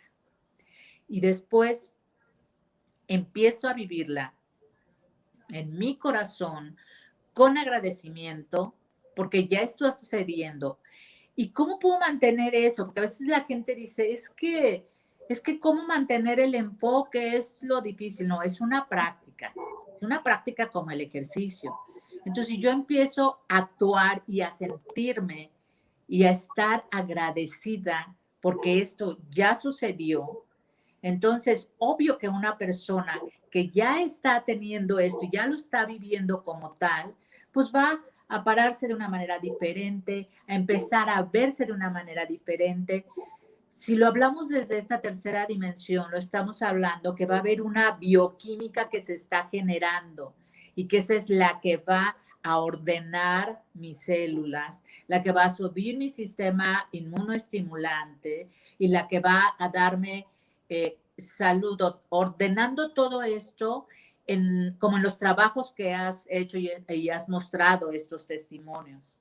Speaker 2: Y después empiezo a vivirla en mi corazón con agradecimiento, porque ya está sucediendo. ¿Y cómo puedo mantener eso? Porque a veces la gente dice, es que cómo mantener el enfoque es lo difícil. No, es una práctica como el ejercicio. Entonces, si yo empiezo a actuar y a sentirme y a estar agradecida porque esto ya sucedió, entonces, obvio que una persona que ya está teniendo esto, ya lo está viviendo como tal, pues va a pararse de una manera diferente, a empezar a verse de una manera diferente. Si lo hablamos desde esta tercera dimensión, lo estamos hablando que va a haber una bioquímica que se está generando y que esa es la que va a ordenar mis células, la que va a subir mi sistema inmunoestimulante y la que va a darme salud, ordenando todo esto como en los trabajos que has hecho y has mostrado estos testimonios.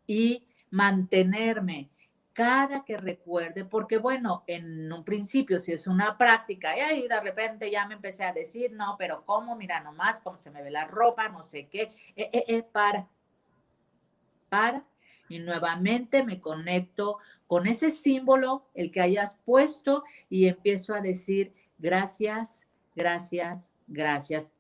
Speaker 2: Y mantenerme cada que recuerde, porque bueno, en un principio si es una práctica y ahí de repente ya me empecé a decir, no, pero ¿cómo? Mira nomás cómo se me ve la ropa, no sé qué, para, y nuevamente me conecto con ese símbolo, el que hayas puesto, y empiezo a decir gracias, gracias, gracias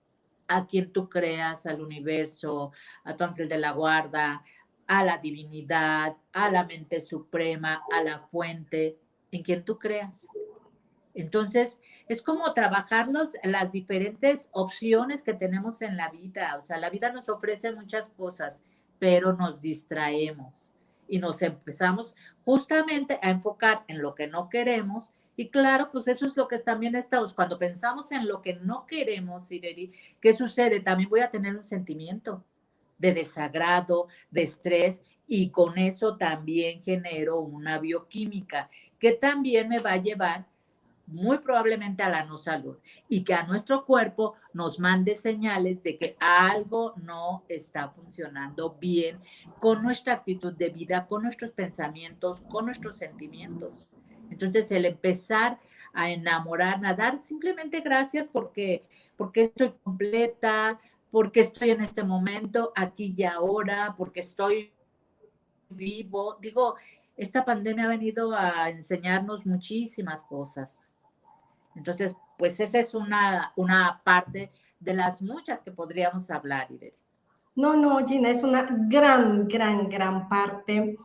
Speaker 2: a quien tú creas, al universo, a tu ángel de la guarda, a la divinidad, a la mente suprema, a la fuente, en quien tú creas. Entonces, es como trabajar las diferentes opciones que tenemos en la vida. O sea, la vida nos ofrece muchas cosas, pero nos distraemos y nos empezamos justamente a enfocar en lo que no queremos. Y claro, pues eso es lo que también estamos. Cuando pensamos en lo que no queremos, Ireri, ¿qué sucede? También voy a tener un sentimiento de desagrado, de estrés, y con eso también genero una bioquímica que también me va a llevar muy probablemente a la no salud y que a nuestro cuerpo nos mande señales de que algo no está funcionando bien con nuestra actitud de vida, con nuestros pensamientos, con nuestros sentimientos. Entonces, el empezar a enamorar, a dar simplemente gracias porque estoy completa, porque estoy en este momento, aquí y ahora, porque estoy vivo. Digo, esta pandemia ha venido a enseñarnos muchísimas cosas. Entonces, pues esa es una parte de las muchas que podríamos hablar, Irene.
Speaker 1: No, no, Gina, es una gran, gran, gran parte.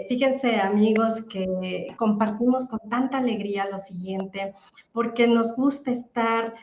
Speaker 1: Fíjense, amigos, que compartimos con tanta alegría lo siguiente, porque nos gusta estar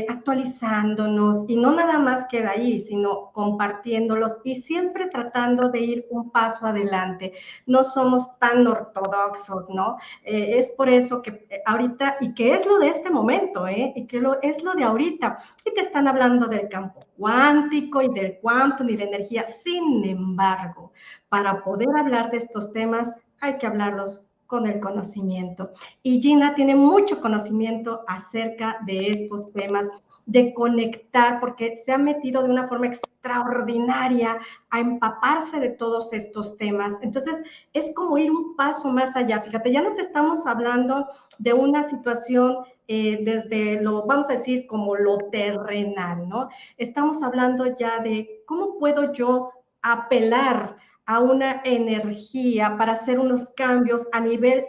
Speaker 1: actualizándonos y no nada más queda ahí, sino compartiéndolos y siempre tratando de ir un paso adelante. No somos tan ortodoxos, ¿no? Es por eso que ahorita, y que es lo de este momento, y que es lo de ahorita, y te están hablando del campo cuántico y del quantum y la energía. Sin embargo, para poder hablar de estos temas hay que hablarlos con el conocimiento. Y Gina tiene mucho conocimiento acerca de estos temas, de conectar, porque se ha metido de una forma extraordinaria a empaparse de todos estos temas. Entonces, es como ir un paso más allá. Fíjate, ya no te estamos hablando de una situación desde lo, vamos a decir, como lo terrenal, ¿no? Estamos hablando ya de cómo puedo yo apelar a una energía para hacer unos cambios a nivel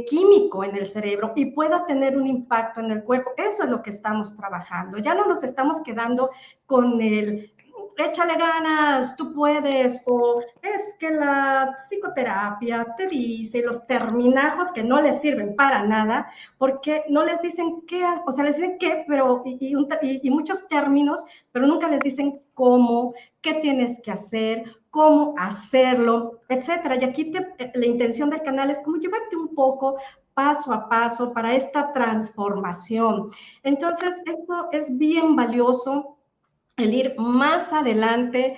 Speaker 1: químico en el cerebro y pueda tener un impacto en el cuerpo. Eso es lo que estamos trabajando. Ya no nos estamos quedando con échale ganas, tú puedes, o es que la psicoterapia te dice los terminajos que no les sirven para nada, porque no les dicen qué, o sea, les dicen qué, pero, y muchos términos, pero nunca les dicen cómo, qué tienes que hacer, cómo hacerlo, etcétera. Y aquí la intención del canal es como llevarte un poco paso a paso para esta transformación. Entonces, esto es bien valioso, el ir más adelante.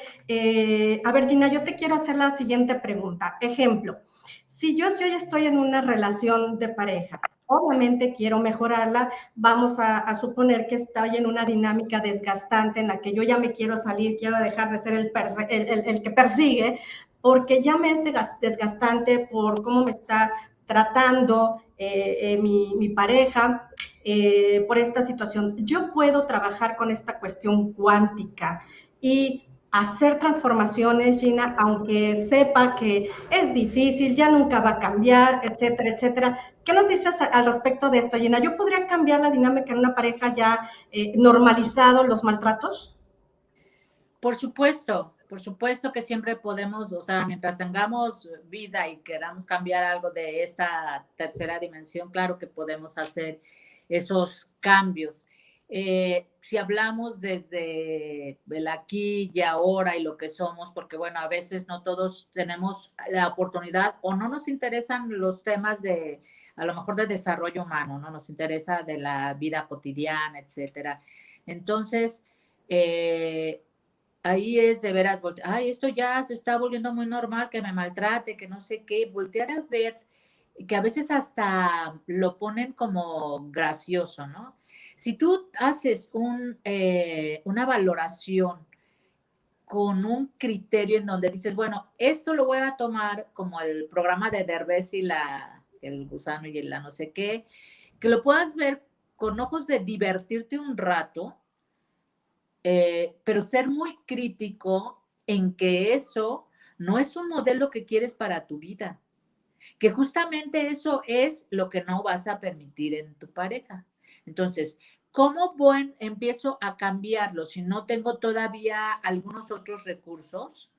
Speaker 1: A ver, Gina, yo te quiero hacer la siguiente pregunta. Ejemplo, si yo ya estoy en una relación de pareja, obviamente quiero mejorarla, vamos a suponer que estoy en una dinámica desgastante en la que yo ya me quiero salir, quiero dejar de ser el que persigue, porque ya me es desgastante por cómo me está tratando mi pareja, por esta situación. Yo puedo trabajar con esta cuestión cuántica y hacer transformaciones, Gina, aunque sepa que es difícil, ya nunca va a cambiar, etcétera, etcétera. ¿Qué nos dices al respecto de esto, Gina? ¿Yo podría cambiar la dinámica en una pareja ya normalizado los maltratos?
Speaker 2: Por supuesto que siempre podemos, o sea, mientras tengamos vida y queramos cambiar algo de esta tercera dimensión, claro que podemos hacer esos cambios. Si hablamos desde el aquí y ahora y lo que somos, porque bueno, a veces no todos tenemos la oportunidad o no nos interesan los temas de, a lo mejor de desarrollo humano, no nos interesa de la vida cotidiana, etcétera. Entonces, ahí es de veras, ay, esto ya se está volviendo muy normal, que me maltrate, que no sé qué, voltear a ver, que a veces hasta lo ponen como gracioso, ¿no? Si tú haces una valoración con un criterio en donde dices, bueno, esto lo voy a tomar como el programa de Derbez y el gusano y la no sé qué, que lo puedas ver con ojos de divertirte un rato, pero ser muy crítico en que eso no es un modelo que quieres para tu vida, que justamente eso es lo que no vas a permitir en tu pareja. Entonces, ¿cómo empiezo a cambiarlo si no tengo todavía algunos otros recursos?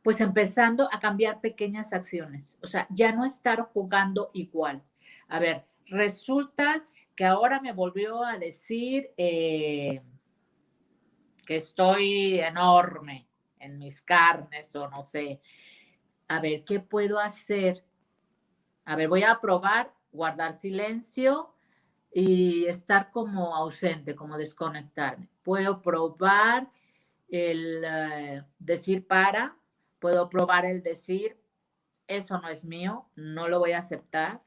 Speaker 2: Pues empezando a cambiar pequeñas acciones, o sea, ya no estar jugando igual. A ver, resulta que ahora me volvió a decir que estoy enorme en mis carnes o no sé. A ver, ¿qué puedo hacer? A ver, voy a probar guardar silencio y estar como ausente, como desconectarme. Puedo probar el decir para, puedo probar el decir eso no es mío, no lo voy a aceptar.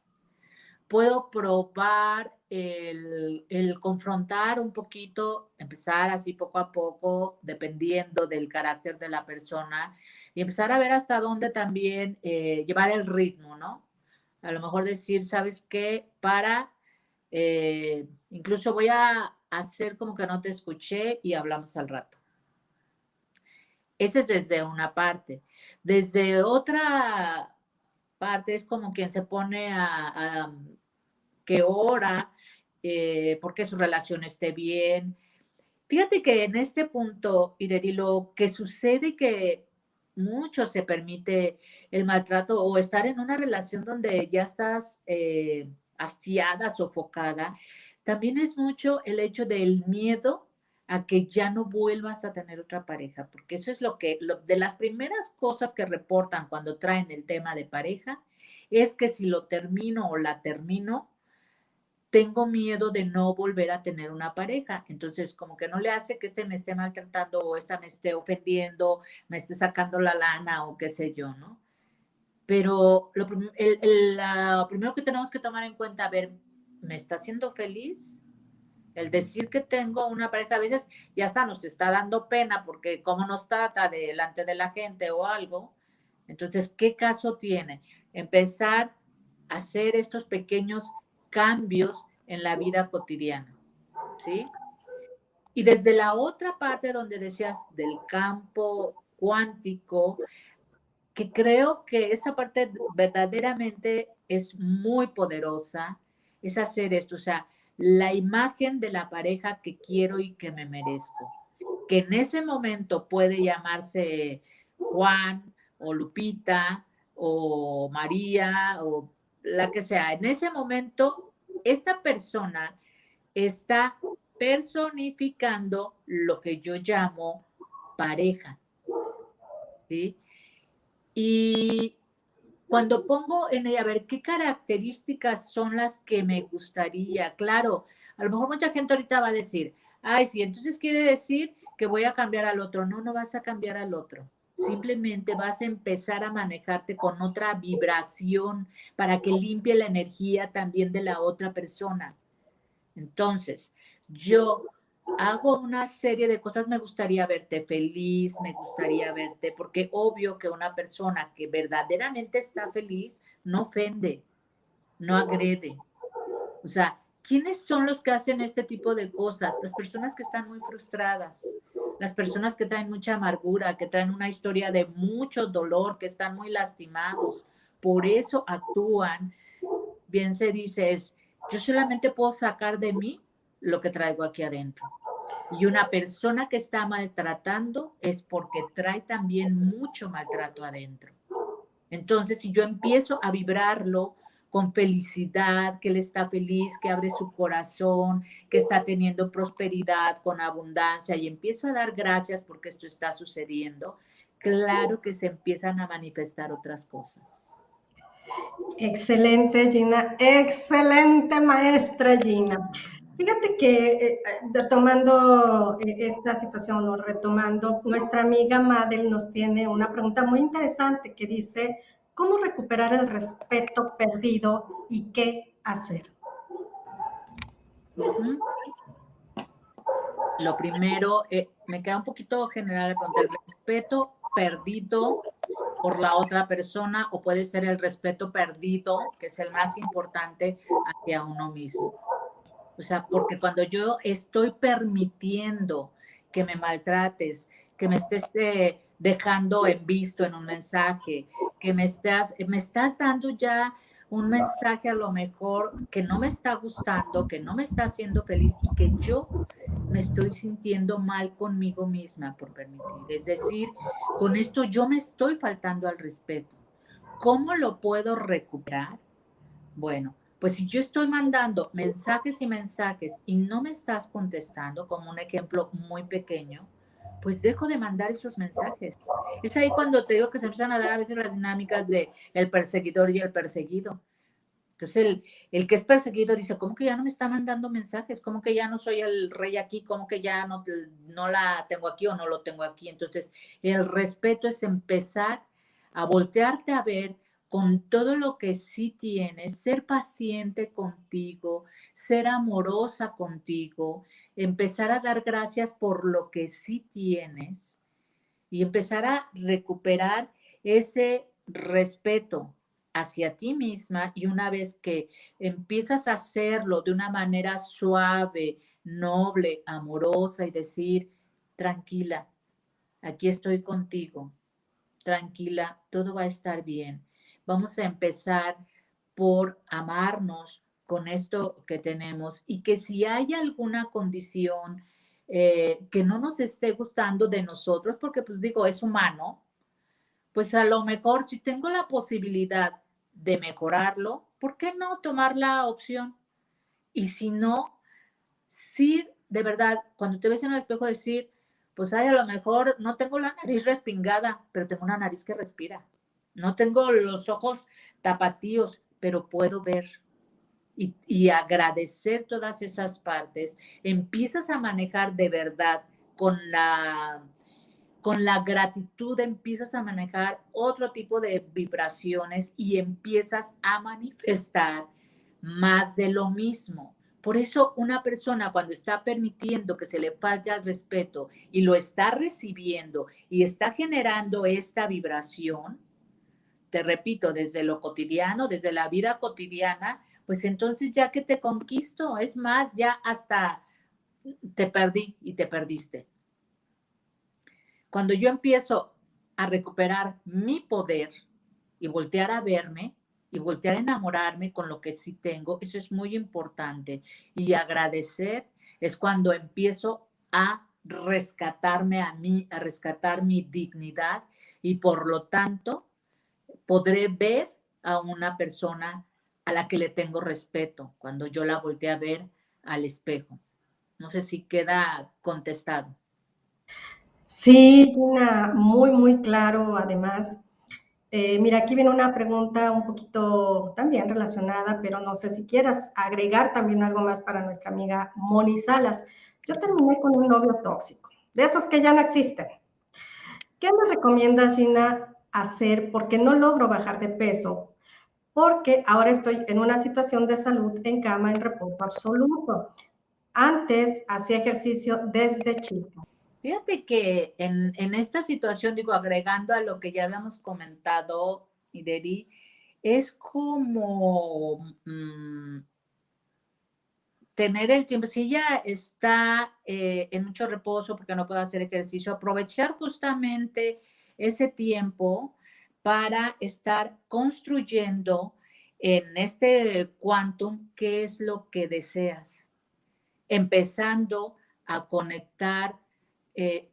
Speaker 2: Puedo probar el confrontar un poquito, empezar así poco a poco, dependiendo del carácter de la persona, y empezar a ver hasta dónde también llevar el ritmo, ¿no? A lo mejor decir, ¿sabes qué? Incluso voy a hacer como que no te escuché y hablamos al rato. Ese es desde una parte. Desde otra parte es como quien se pone a que ora porque su relación esté bien. Fíjate que en este punto, Ireri, lo que sucede que mucho se permite el maltrato o estar en una relación donde ya estás hastiada, sofocada, también es mucho el hecho del miedo a que ya no vuelvas a tener otra pareja, porque eso es de las primeras cosas que reportan cuando traen el tema de pareja, es que si lo termino o la termino, tengo miedo de no volver a tener una pareja. Entonces, como que no le hace que este me esté maltratando o esta me esté ofendiendo, me esté sacando la lana o qué sé yo, ¿no? Pero lo primero que tenemos que tomar en cuenta, a ver, ¿me está haciendo feliz? El decir que tengo una pareja a veces ya hasta nos está dando pena porque cómo nos trata delante de la gente o algo. Entonces, ¿qué caso tiene? Empezar a hacer estos pequeños cambios en la vida cotidiana, ¿sí? Y desde la otra parte donde decías del campo cuántico, que creo que esa parte verdaderamente es muy poderosa, es hacer esto, o sea, la imagen de la pareja que quiero y que me merezco. que en ese momento puede llamarse Juan o Lupita o María o la que sea. En ese momento, esta persona está personificando lo que yo llamo pareja, ¿sí? Y cuando pongo en ella, a ver, ¿qué características son las que me gustaría? Claro, a lo mejor mucha gente ahorita va a decir, ay, sí, entonces quiere decir que voy a cambiar al otro. No, no vas a cambiar al otro. Simplemente vas a empezar a manejarte con otra vibración para que limpie la energía también de la otra persona. Entonces, yo hago una serie de cosas, me gustaría verte feliz, me gustaría verte, porque obvio que una persona que verdaderamente está feliz no ofende, no agrede. O sea, ¿quiénes son los que hacen este tipo de cosas? Las personas que están muy frustradas, las personas que traen mucha amargura, que traen una historia de mucho dolor, que están muy lastimados. Por eso actúan, bien se dice, es, yo solamente puedo sacar de mí lo que traigo aquí adentro. Y una persona que está maltratando es porque trae también mucho maltrato adentro. Entonces, si yo empiezo a vibrarlo con felicidad, que él está feliz, que abre su corazón, que está teniendo prosperidad, con abundancia, y empiezo a dar gracias porque esto está sucediendo, claro que se empiezan a manifestar otras cosas.
Speaker 1: Excelente, Gina. Excelente, maestra Gina. Fíjate que tomando esta situación o retomando, nuestra amiga Madel nos tiene una pregunta muy interesante que dice, ¿cómo recuperar el respeto perdido y qué hacer?
Speaker 2: Lo primero, me queda un poquito general la pregunta, el respeto perdido por la otra persona o puede ser el respeto perdido, que es el más importante, hacia uno mismo. O sea, porque cuando yo estoy permitiendo que me maltrates, que me estés dejando en visto en un mensaje, que me estás dando ya un mensaje a lo mejor que no me está gustando, que no me está haciendo feliz y que yo me estoy sintiendo mal conmigo misma por permitir. Es decir, con esto yo me estoy faltando al respeto. ¿Cómo lo puedo recuperar? Bueno, pues si yo estoy mandando mensajes y mensajes y no me estás contestando, como un ejemplo muy pequeño, pues dejo de mandar esos mensajes. Es ahí cuando te digo que se empiezan a dar a veces las dinámicas de el perseguidor y el perseguido. Entonces el que es perseguido dice, ¿cómo que ya no me está mandando mensajes? ¿Cómo que ya no soy el rey aquí? ¿Cómo que ya no la tengo aquí o no lo tengo aquí? Entonces el respeto es empezar a voltearte a ver con todo lo que sí tienes, ser paciente contigo, ser amorosa contigo, empezar a dar gracias por lo que sí tienes y empezar a recuperar ese respeto hacia ti misma y una vez que empiezas a hacerlo de una manera suave, noble, amorosa y decir, tranquila, aquí estoy contigo, tranquila, todo va a estar bien. Vamos a empezar por amarnos con esto que tenemos y que si hay alguna condición que no nos esté gustando de nosotros, porque pues digo, es humano, pues a lo mejor si tengo la posibilidad de mejorarlo, ¿por qué no tomar la opción? Y si no, sí, de verdad, cuando te ves en el espejo decir, pues ay, a lo mejor no tengo la nariz respingada, pero tengo una nariz que respira. No tengo los ojos tapatíos, pero puedo ver. Y agradecer todas esas partes, empiezas a manejar de verdad con la gratitud, empiezas a manejar otro tipo de vibraciones y empiezas a manifestar más de lo mismo. Por eso una persona cuando está permitiendo que se le falte al respeto y lo está recibiendo y está generando esta vibración, te repito, desde lo cotidiano, desde la vida cotidiana, pues entonces ya que te conquisto, es más, ya hasta te perdí y te perdiste. Cuando yo empiezo a recuperar mi poder y voltear a verme y voltear a enamorarme con lo que sí tengo, eso es muy importante. Y agradecer es cuando empiezo a rescatarme a mí, a rescatar mi dignidad y por lo tanto podré ver a una persona a la que le tengo respeto cuando yo la volteé a ver al espejo. No sé si queda contestado.
Speaker 1: Sí, Gina, muy, muy claro, además. Mira, aquí viene una pregunta un poquito también relacionada, pero no sé si quieras agregar también algo más para nuestra amiga Moni Salas. Yo terminé con un novio tóxico, de esos que ya no existen. ¿Qué me recomiendas, Gina, hacer? Porque no logro bajar de peso, porque ahora estoy en una situación de salud en cama en reposo absoluto. Antes hacía ejercicio desde chica.
Speaker 2: Fíjate que en esta situación, digo, agregando a lo que ya habíamos comentado, Ideri, es como tener el tiempo, si ella está en mucho reposo porque no puede hacer ejercicio, aprovechar justamente ese tiempo para estar construyendo en este quantum qué es lo que deseas, empezando a conectar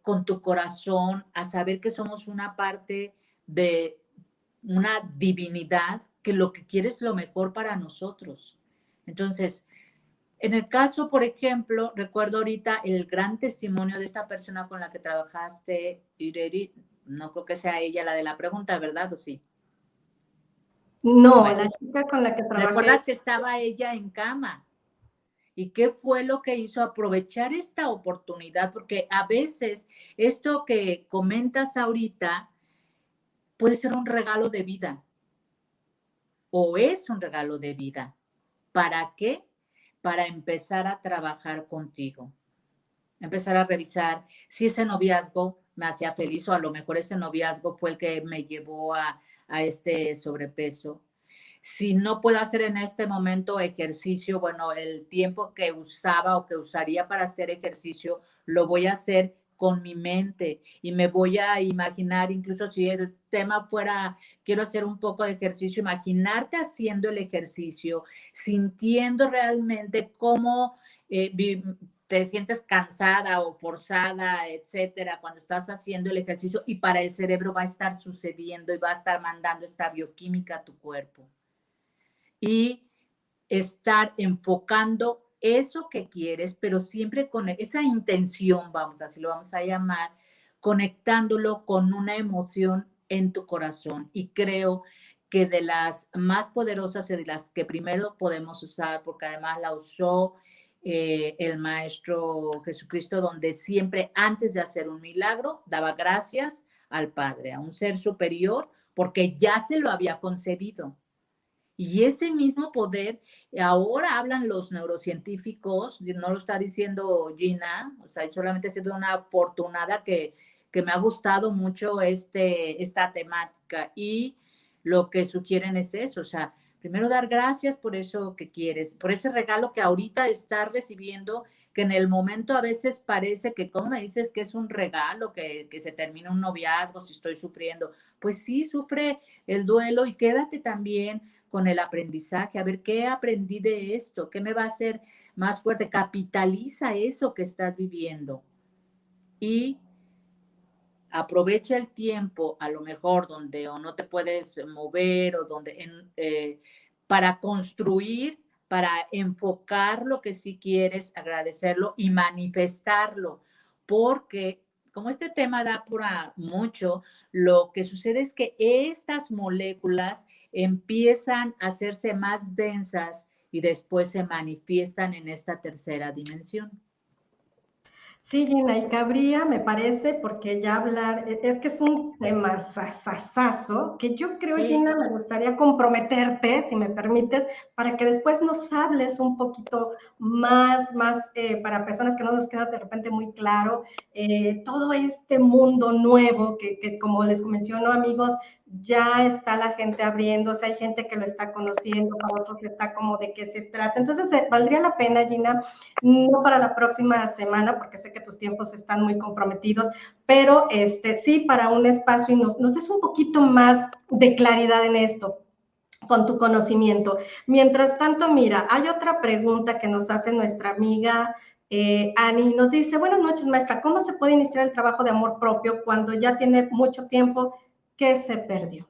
Speaker 2: con tu corazón, a saber que somos una parte de una divinidad, que lo que quiere es lo mejor para nosotros. Entonces, en el caso, por ejemplo, recuerdo ahorita el gran testimonio de esta persona con la que trabajaste, Ireri, no creo que sea ella la de la pregunta, ¿verdad? ¿O sí?
Speaker 1: No,
Speaker 2: Bueno,
Speaker 1: la chica con la que trabajé.
Speaker 2: ¿recuerdas que estaba ella en cama? ¿Y qué fue lo que hizo? Aprovechar esta oportunidad, porque a veces esto que comentas ahorita puede ser un regalo de vida o es un regalo de vida. ¿Para qué? Para empezar a trabajar contigo. Empezar a revisar si ese noviazgo me hacía feliz o a lo mejor ese noviazgo fue el que me llevó a este sobrepeso. Si no puedo hacer en este momento ejercicio, bueno, el tiempo que usaba o que usaría para hacer ejercicio, lo voy a hacer con mi mente y me voy a imaginar, incluso si el tema fuera, quiero hacer un poco de ejercicio, imaginarte haciendo el ejercicio, sintiendo realmente cómo te sientes cansada o forzada, etcétera, cuando estás haciendo el ejercicio y para el cerebro va a estar sucediendo y va a estar mandando esta bioquímica a tu cuerpo y estar enfocando eso que quieres, pero siempre con esa intención, vamos, así lo vamos a llamar, conectándolo con una emoción en tu corazón. Y creo que de las más poderosas y de las que primero podemos usar, porque además la usó el Maestro Jesucristo, donde siempre antes de hacer un milagro daba gracias al Padre, a un ser superior, porque ya se lo había concedido. Y ese mismo poder, ahora hablan los neurocientíficos, no lo está diciendo Gina, o sea, solamente he sido una afortunada que me ha gustado mucho esta temática y lo que sugieren es eso, o sea, primero dar gracias por eso que quieres, por ese regalo que ahorita estás recibiendo, que en el momento a veces parece que, ¿cómo me dices que es un regalo, que se termina un noviazgo, si estoy sufriendo? Pues sí, sufre el duelo y quédate también con el aprendizaje, a ver qué aprendí de esto, qué me va a hacer más fuerte, capitaliza eso que estás viviendo y aprovecha el tiempo, a lo mejor donde o no te puedes mover o donde para construir, para enfocar lo que sí quieres, agradecerlo y manifestarlo, porque como este tema da por mucho, lo que sucede es que estas moléculas empiezan a hacerse más densas y después se manifiestan en esta tercera dimensión.
Speaker 1: Sí, Gina, y cabría, me parece, porque ya hablar, es que es un tema sasasazo, que yo creo,
Speaker 2: Sí.
Speaker 1: Gina, me gustaría comprometerte, si me permites, para que después nos hables un poquito más para personas que no nos queda de repente muy claro, todo este mundo nuevo que como les menciono, amigos, ya está la gente abriéndose, hay gente que lo está conociendo, para otros está como de qué se trata. Entonces, valdría la pena, Gina, no para la próxima semana, porque sé que tus tiempos están muy comprometidos, pero sí para un espacio y nos des un poquito más de claridad en esto con tu conocimiento. Mientras tanto, mira, hay otra pregunta que nos hace nuestra amiga Ani nos dice, buenas noches, maestra, ¿cómo se puede iniciar el trabajo de amor propio cuando ya tiene mucho tiempo que se perdió?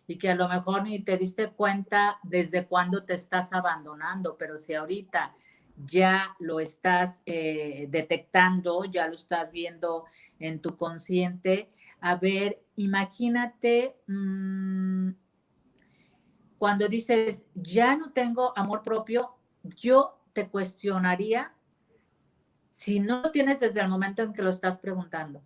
Speaker 2: Y que a lo mejor ni te diste cuenta desde cuándo te estás abandonando, pero si ahorita ya lo estás detectando, ya lo estás viendo en tu consciente, a ver, imagínate cuando dices, ya no tengo amor propio, yo te cuestionaría si no lo tienes desde el momento en que lo estás preguntando.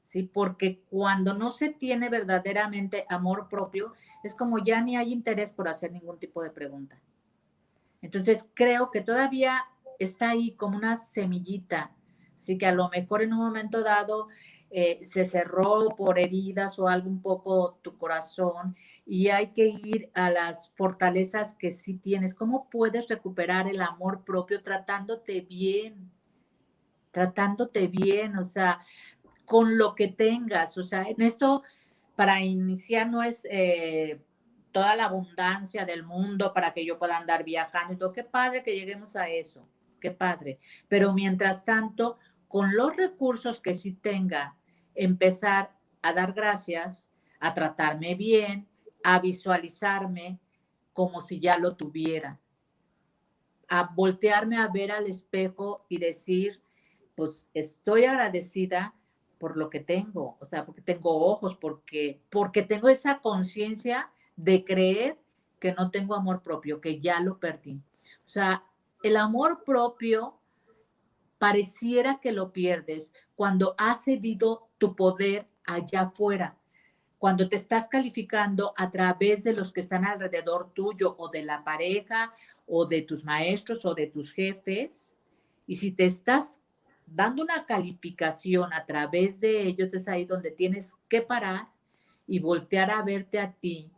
Speaker 2: ¿Sí? Porque cuando no se tiene verdaderamente amor propio, es como ya ni hay interés por hacer ningún tipo de pregunta. Entonces, creo que todavía está ahí como una semillita, sí, que a lo mejor en un momento dado se cerró por heridas o algo un poco tu corazón y hay que ir a las fortalezas que sí tienes. ¿Cómo puedes recuperar el amor propio tratándote bien? Tratándote bien, o sea, con lo que tengas, o sea, en esto para iniciar no es toda la abundancia del mundo para que yo pueda andar viajando y todo, qué padre que lleguemos a eso, qué padre, pero mientras tanto, con los recursos que sí tenga, empezar a dar gracias, a tratarme bien, a visualizarme como si ya lo tuviera, a voltearme a ver al espejo y decir, pues estoy agradecida por lo que tengo, o sea, porque tengo ojos, porque tengo esa conciencia de creer que no tengo amor propio, que ya lo perdí. O sea, el amor propio pareciera que lo pierdes cuando has cedido tu poder allá afuera, cuando te estás calificando a través de los que están alrededor tuyo o de la pareja o de tus maestros o de tus jefes. Y si te estás dando una calificación a través de ellos, es ahí donde tienes que parar y voltear a verte a ti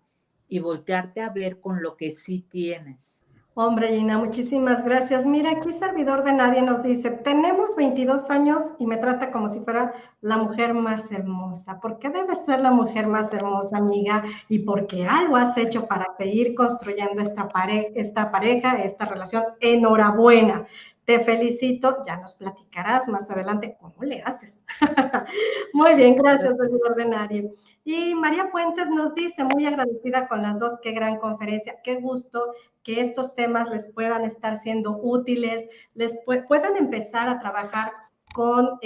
Speaker 2: y voltearte a ver con lo que sí tienes.
Speaker 1: Hombre, Gina, muchísimas gracias. Mira, aquí servidor de nadie nos dice, tenemos 22 años y me trata como si fuera la mujer más hermosa. ¿Por qué debe ser la mujer más hermosa, amiga? Y porque algo has hecho para seguir construyendo esta pareja, esta relación. Enhorabuena. Te felicito. Ya nos platicarás más adelante cómo le haces. Muy bien, gracias, servidor de nadie. Y María Puentes nos dice, muy agradecida con las dos, qué gran conferencia, qué gusto que estos temas les puedan estar siendo útiles, les puedan empezar a trabajar con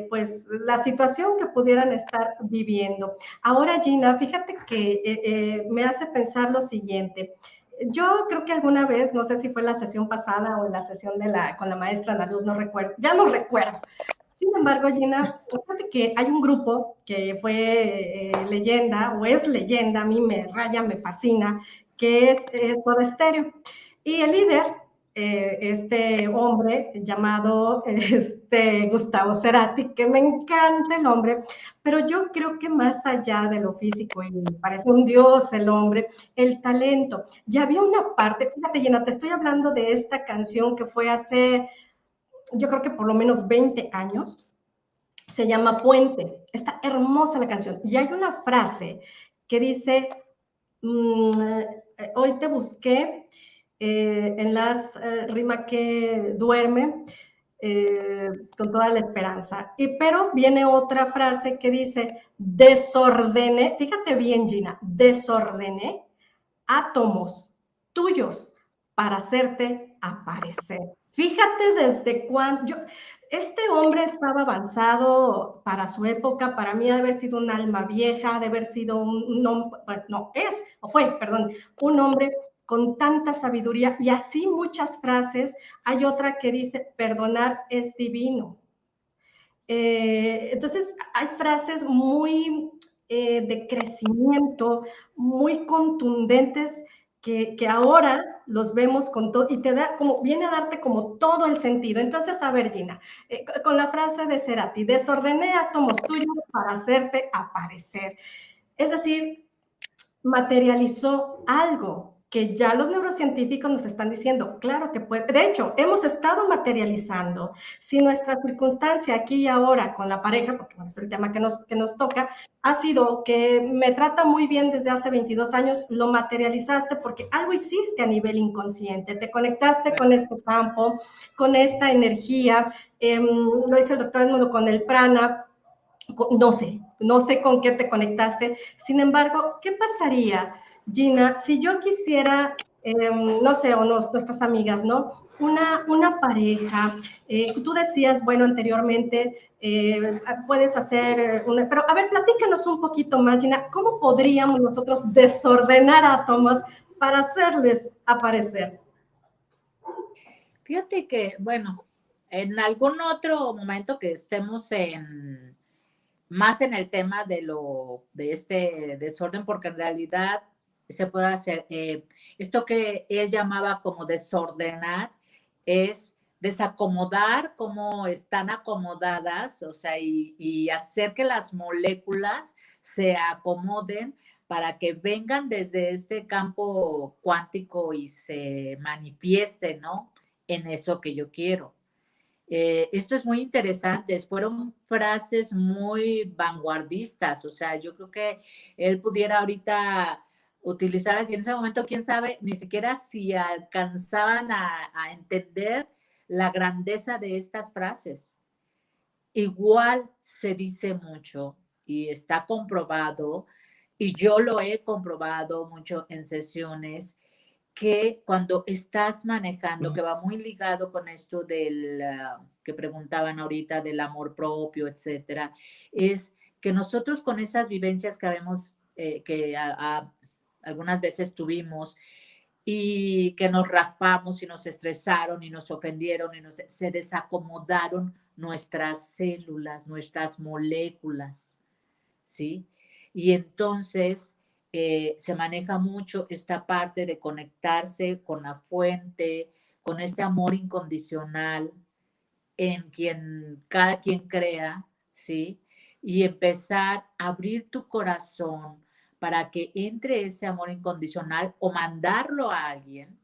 Speaker 1: pues la situación que pudieran estar viviendo. Ahora, Gina, fíjate que me hace pensar lo siguiente. Yo creo que alguna vez, no sé si fue en la sesión pasada o en la sesión con la maestra Ana Luz, no recuerdo, ya no recuerdo. Sin embargo, Gina, fíjate que hay un grupo que fue leyenda o es leyenda, a mí me raya, me fascina, que es Soda Stereo. Y el líder, este hombre llamado Gustavo Cerati, que me encanta el hombre, pero yo creo que más allá de lo físico, y me parece un dios el hombre, el talento. Ya había una parte, fíjate, Gina, te estoy hablando de esta canción que fue hace, yo creo que por lo menos 20 años, se llama Puente. Está hermosa la canción. Y hay una frase que dice, hoy te busqué en las rima que duerme con toda la esperanza. Pero viene otra frase que dice, desordené, fíjate bien, Gina, desordené átomos tuyos para hacerte aparecer. Fíjate desde cuándo, este hombre estaba avanzado para su época, para mí ha de haber sido un alma vieja, de haber sido un hombre con tanta sabiduría y así muchas frases. Hay otra que dice, perdonar es divino. Entonces, hay frases muy de crecimiento, muy contundentes, que ahora los vemos con todo, y te da como, viene a darte como todo el sentido. Entonces, a ver, Gina, con la frase de Cerati, desordené átomos tuyos para hacerte aparecer. Es decir, materializó algo que ya los neurocientíficos nos están diciendo, claro que puede. De hecho, hemos estado materializando. Si nuestra circunstancia aquí y ahora con la pareja, porque bueno, es el tema que nos toca, ha sido que me trata muy bien desde hace 22 años, lo materializaste porque algo hiciste a nivel inconsciente, te conectaste con este campo, con esta energía, lo dice el doctor Edmundo, con el prana, no sé con qué te conectaste. Sin embargo, ¿qué pasaría, Gina, si yo quisiera, no sé, o nuestras amigas, ¿no? Una pareja, tú decías, bueno, anteriormente, puedes hacer una, pero a ver, platícanos un poquito más, Gina, ¿cómo podríamos nosotros desordenar átomos para hacerles aparecer?
Speaker 2: Fíjate que, bueno, en algún otro momento que estemos en más en el tema de este desorden, porque en realidad se puede hacer, esto que él llamaba como desordenar, es desacomodar cómo están acomodadas, o sea, y hacer que las moléculas se acomoden para que vengan desde este campo cuántico y se manifieste, ¿no? En eso que yo quiero. Esto es muy interesante, fueron frases muy vanguardistas, o sea, yo creo que él pudiera ahorita utilizar así en ese momento, quién sabe, ni siquiera si alcanzaban a entender la grandeza de estas frases. Igual se dice mucho y está comprobado, y yo lo he comprobado mucho en sesiones, que cuando estás manejando, que va muy ligado con esto del que preguntaban ahorita del amor propio, etcétera, es que nosotros con esas vivencias que habemos, algunas veces tuvimos y que nos raspamos y nos estresaron y nos ofendieron y se desacomodaron nuestras células, nuestras moléculas, ¿sí? Y entonces se maneja mucho esta parte de conectarse con la fuente, con este amor incondicional en quien cada quien crea, ¿sí? Y empezar a abrir tu corazón para que entre ese amor incondicional o mandarlo a alguien.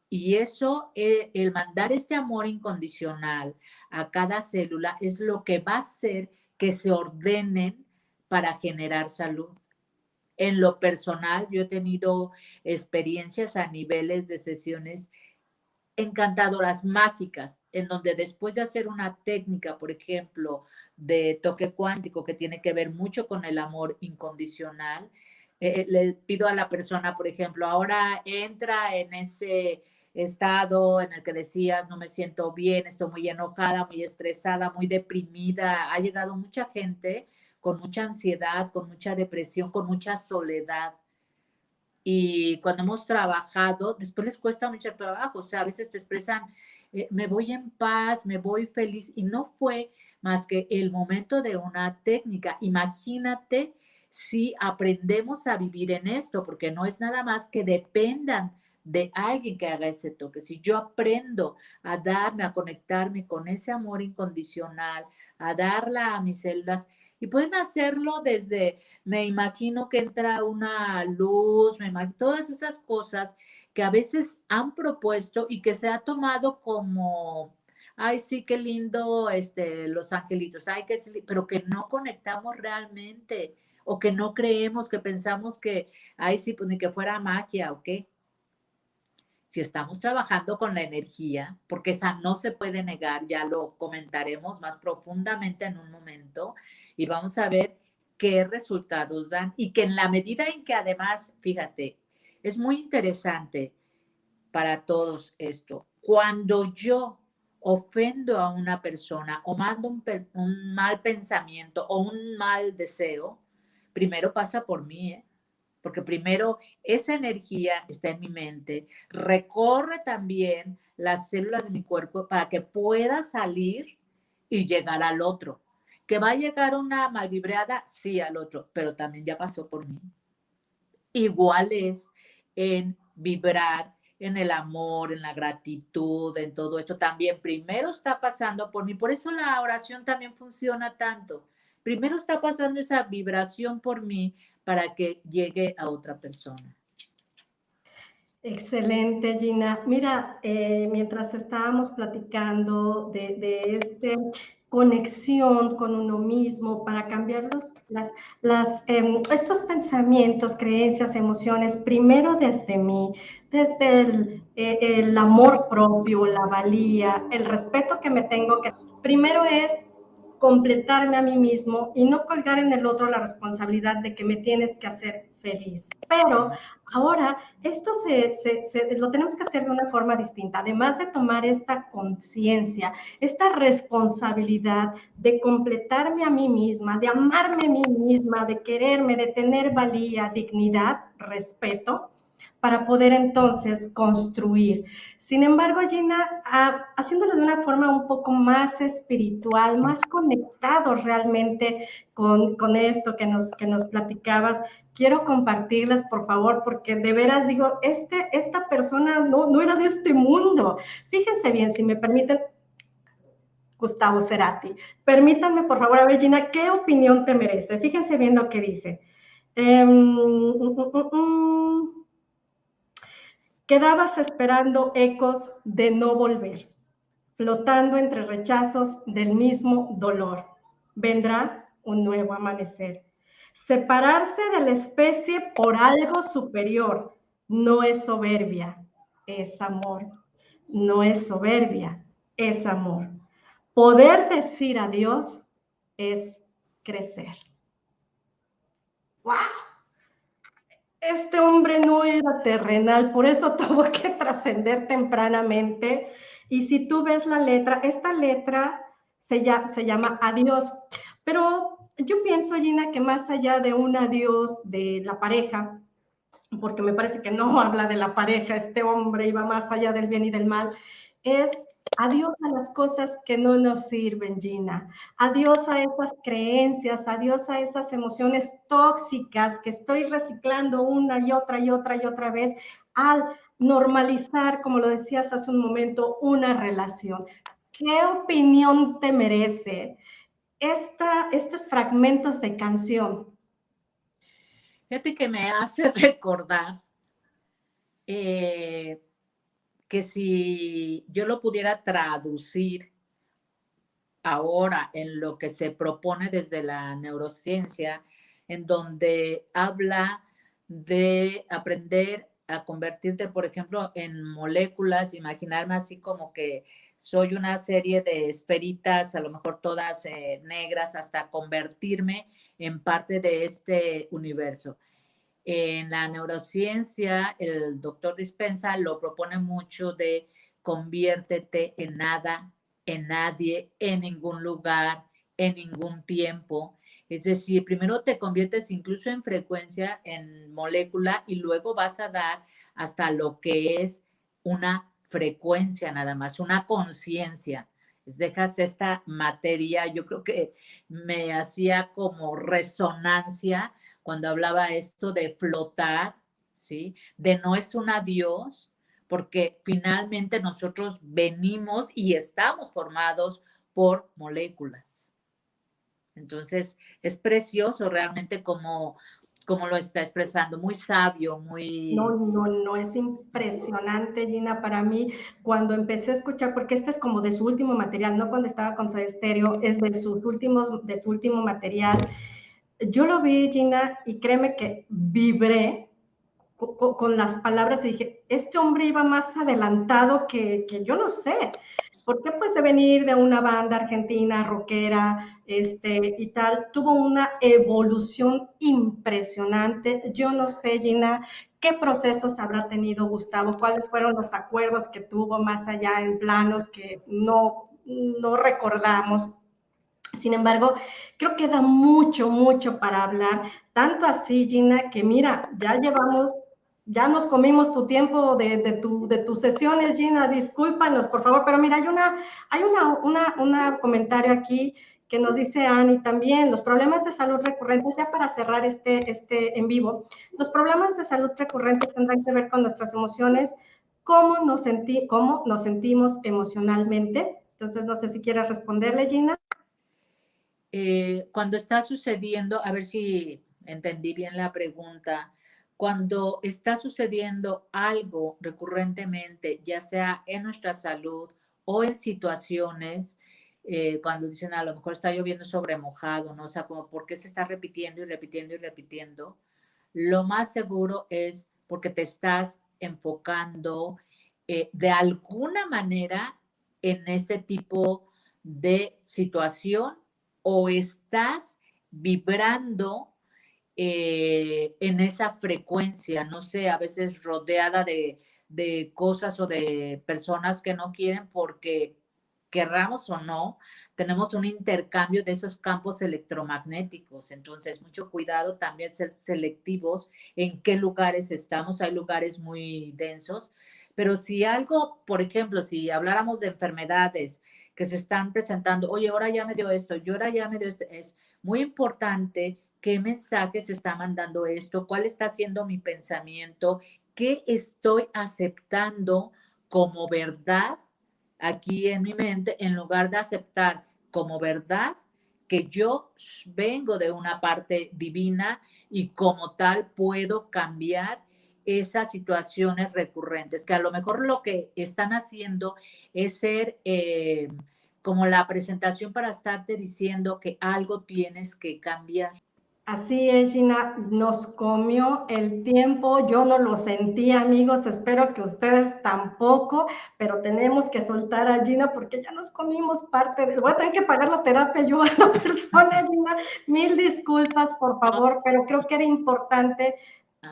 Speaker 2: Y eso, el mandar este amor incondicional a cada célula es lo que va a hacer que se ordenen para generar salud. En lo personal, yo he tenido experiencias a niveles de sesiones encantadoras, mágicas, en donde después de hacer una técnica, por ejemplo, de toque cuántico que tiene que ver mucho con el amor incondicional, le pido a la persona, por ejemplo, ahora entra en ese estado en el que decías, no me siento bien, estoy muy enojada, muy estresada, muy deprimida. Ha llegado mucha gente con mucha ansiedad, con mucha depresión, con mucha soledad. Y cuando hemos trabajado, después les cuesta mucho trabajo, o sea, a veces te expresan, me voy en paz, me voy feliz, y no fue más que el momento de una técnica. Imagínate si aprendemos a vivir en esto, porque no es nada más que dependan de alguien que haga ese toque. Si yo aprendo a darme, a conectarme con ese amor incondicional, a darla a mis células, y pueden hacerlo desde me imagino que entra una luz, me imagino, todas esas cosas que a veces han propuesto y que se ha tomado como, ay, sí, qué lindo, los angelitos, ay, qué, pero que no conectamos realmente o que no creemos, que pensamos que, ay, sí, pues ni que fuera magia o qué. Si estamos trabajando con la energía, porque esa no se puede negar, ya lo comentaremos más profundamente en un momento y vamos a ver qué resultados dan y que en la medida en que además, fíjate, es muy interesante para todos esto. Cuando yo ofendo a una persona o mando un mal pensamiento o un mal deseo, primero pasa por mí, ¿eh? Porque primero esa energía está en mi mente, recorre también las células de mi cuerpo para que pueda salir y llegar al otro. ¿Que va a llegar una malvibrada? Sí, al otro, pero también ya pasó por mí. Igual es en vibrar, en el amor, en la gratitud, en todo esto. También primero está pasando por mí. Por eso la oración también funciona tanto. Primero está pasando esa vibración por mí para que llegue a otra persona.
Speaker 1: Excelente, Gina. Mira, mientras estábamos platicando de esta conexión con uno mismo para cambiar estos pensamientos, creencias, emociones, primero desde mí, desde el amor propio, la valía, el respeto que me tengo que... Primero es completarme a mí mismo y no colgar en el otro la responsabilidad de que me tienes que hacer feliz. Pero ahora esto lo tenemos que hacer de una forma distinta. Además de tomar esta conciencia, esta responsabilidad de completarme a mí misma, de amarme a mí misma, de quererme, de tener valía, dignidad, respeto, para poder entonces construir. Sin embargo, Gina, haciéndolo de una forma un poco más espiritual, más conectado realmente con esto que nos platicabas, quiero compartirles, por favor, porque de veras digo, esta persona no era de este mundo. Fíjense bien, si me permiten, Gustavo Cerati, permítanme, por favor, a ver, Gina, ¿qué opinión te merece? Fíjense bien lo que dice. Quedabas esperando ecos de no volver, flotando entre rechazos del mismo dolor. Vendrá un nuevo amanecer. Separarse de la especie por algo superior no es soberbia, es amor. No es soberbia, es amor. Poder decir adiós es crecer. ¡Wow! Este hombre no era terrenal, por eso tuvo que trascender tempranamente. Y si tú ves la letra, esta letra se llama Adiós. Pero yo pienso, Gina, que más allá de un adiós de la pareja, porque me parece que no habla de la pareja, este hombre iba más allá del bien y del mal, es adiós a las cosas que no nos sirven, Gina. Adiós a esas creencias, adiós a esas emociones tóxicas que estoy reciclando una y otra y otra y otra vez al normalizar, como lo decías hace un momento, una relación. ¿Qué opinión te merece estos fragmentos de canción?
Speaker 2: Fíjate que me hace recordar que si yo lo pudiera traducir ahora en lo que se propone desde la neurociencia, en donde habla de aprender a convertirte, por ejemplo, en moléculas, imaginarme así como que soy una serie de esferitas, a lo mejor todas negras, hasta convertirme en parte de este universo. En la neurociencia, el doctor Dispensa lo propone mucho de conviértete en nada, en nadie, en ningún lugar, en ningún tiempo. Es decir, primero te conviertes incluso en frecuencia, en molécula, y luego vas a dar hasta lo que es una frecuencia nada más, una conciencia. Dejas esta materia, yo creo que me hacía como resonancia cuando hablaba esto de flotar, ¿sí? De no es un adiós, porque finalmente nosotros venimos y estamos formados por moléculas. Entonces, es precioso realmente como lo está expresando, muy sabio, muy...
Speaker 1: No, es impresionante, Gina, para mí, cuando empecé a escuchar, porque este es como de su último material, no cuando estaba con Soda Stereo, es de su último material. Yo lo vi, Gina, y créeme que vibré con las palabras y dije, este hombre iba más adelantado que yo no sé. ¿Por qué pues de venir de una banda argentina, rockera, y tal? Tuvo una evolución impresionante. Yo no sé, Gina, qué procesos habrá tenido Gustavo, cuáles fueron los acuerdos que tuvo más allá en planos que no recordamos. Sin embargo, creo que da mucho para hablar. Tanto así, Gina, que mira, ya nos comimos tu tiempo de tus sesiones, Gina. Discúlpanos, por favor, pero mira, hay una comentario aquí que nos dice Ani también, los problemas de salud recurrentes, ya para cerrar este en vivo, los problemas de salud recurrentes tendrán que ver con nuestras emociones, cómo nos sentimos emocionalmente. Entonces, no sé si quieres responderle, Gina.
Speaker 2: Cuando está sucediendo, a ver si entendí bien la pregunta, cuando está sucediendo algo recurrentemente, ya sea en nuestra salud o en situaciones, cuando dicen a lo mejor está lloviendo sobre mojado, ¿no? O sea, como por qué se está repitiendo y repitiendo y repitiendo, lo más seguro es porque te estás enfocando de alguna manera en ese tipo de situación o estás vibrando en esa frecuencia, no sé, a veces rodeada de cosas o de personas que no quieren porque querramos o no, tenemos un intercambio de esos campos electromagnéticos. Entonces, mucho cuidado también ser selectivos en qué lugares estamos. Hay lugares muy densos, pero si algo, por ejemplo, si habláramos de enfermedades que se están presentando, oye, ahora ya me dio esto, yo ahora ya me dio esto, es muy importante qué mensaje se está mandando esto, cuál está siendo mi pensamiento, qué estoy aceptando como verdad aquí en mi mente, en lugar de aceptar como verdad que yo vengo de una parte divina y como tal puedo cambiar esas situaciones recurrentes, que a lo mejor lo que están haciendo es ser como la presentación para estarte diciendo que algo tienes que cambiar.
Speaker 1: Así es, Gina, nos comió el tiempo, yo no lo sentí, amigos, espero que ustedes tampoco, pero tenemos que soltar a Gina porque ya nos comimos parte de... Voy a tener que pagar la terapia yo a la persona, Gina, mil disculpas, por favor, pero creo que era importante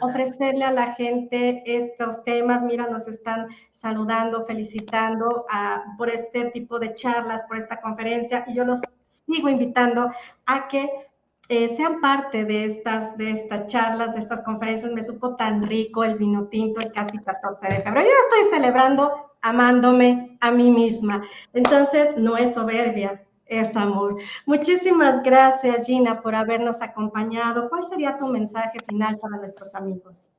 Speaker 1: ofrecerle a la gente estos temas. Mira, nos están saludando, felicitando por este tipo de charlas, por esta conferencia, y yo los sigo invitando a que sean parte de estas charlas, de estas conferencias. Me supo tan rico el vino tinto el casi 14 de febrero. Yo estoy celebrando amándome a mí misma. Entonces, no es soberbia, es amor. Muchísimas gracias, Gina, por habernos acompañado. ¿Cuál sería tu mensaje final para nuestros amigos?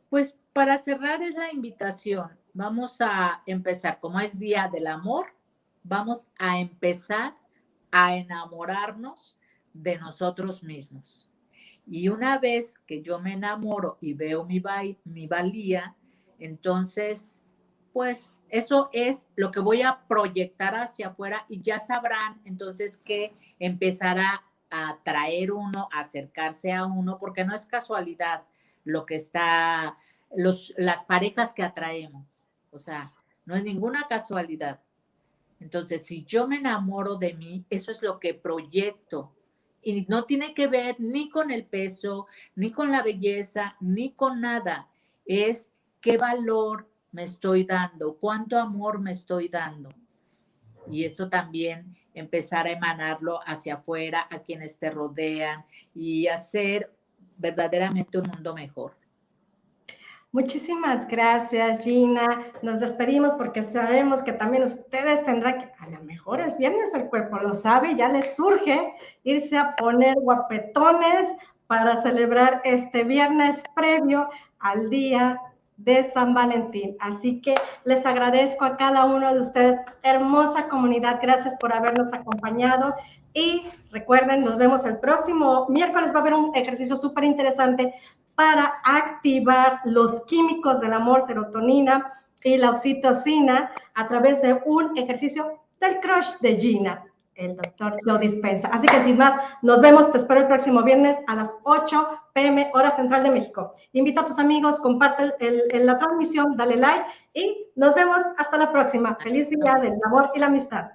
Speaker 2: Pues para cerrar es la invitación. Vamos a empezar, como es Día del Amor, vamos a empezar a enamorarnos de nosotros mismos. Y una vez que yo me enamoro y veo mi valía, entonces, pues eso es lo que voy a proyectar hacia afuera y ya sabrán entonces que empezará a atraer uno, a acercarse a uno, porque no es casualidad lo que está, las parejas que atraemos. O sea, no es ninguna casualidad. Entonces, si yo me enamoro de mí, eso es lo que proyecto. Y no tiene que ver ni con el peso, ni con la belleza, ni con nada. Es qué valor me estoy dando, cuánto amor me estoy dando. Y esto también empezar a emanarlo hacia afuera, a quienes te rodean y hacer verdaderamente un mundo mejor.
Speaker 1: Muchísimas gracias, Gina. Nos despedimos porque sabemos que también ustedes tendrán que, a lo mejor es viernes, el cuerpo lo sabe, ya les surge irse a poner guapetones para celebrar este viernes previo al día de San Valentín. Así que les agradezco a cada uno de ustedes, hermosa comunidad, gracias por habernos acompañado y recuerden, nos vemos el próximo miércoles, va a haber un ejercicio súper interesante para activar los químicos del amor, serotonina y la oxitocina a través de un ejercicio del crush de Gina. El doctor lo dispensa. Así que sin más, nos vemos. Te espero el próximo viernes a las 8 p.m. hora central de México. Invita a tus amigos, comparte la transmisión, dale like y nos vemos hasta la próxima. Feliz día del amor y la amistad.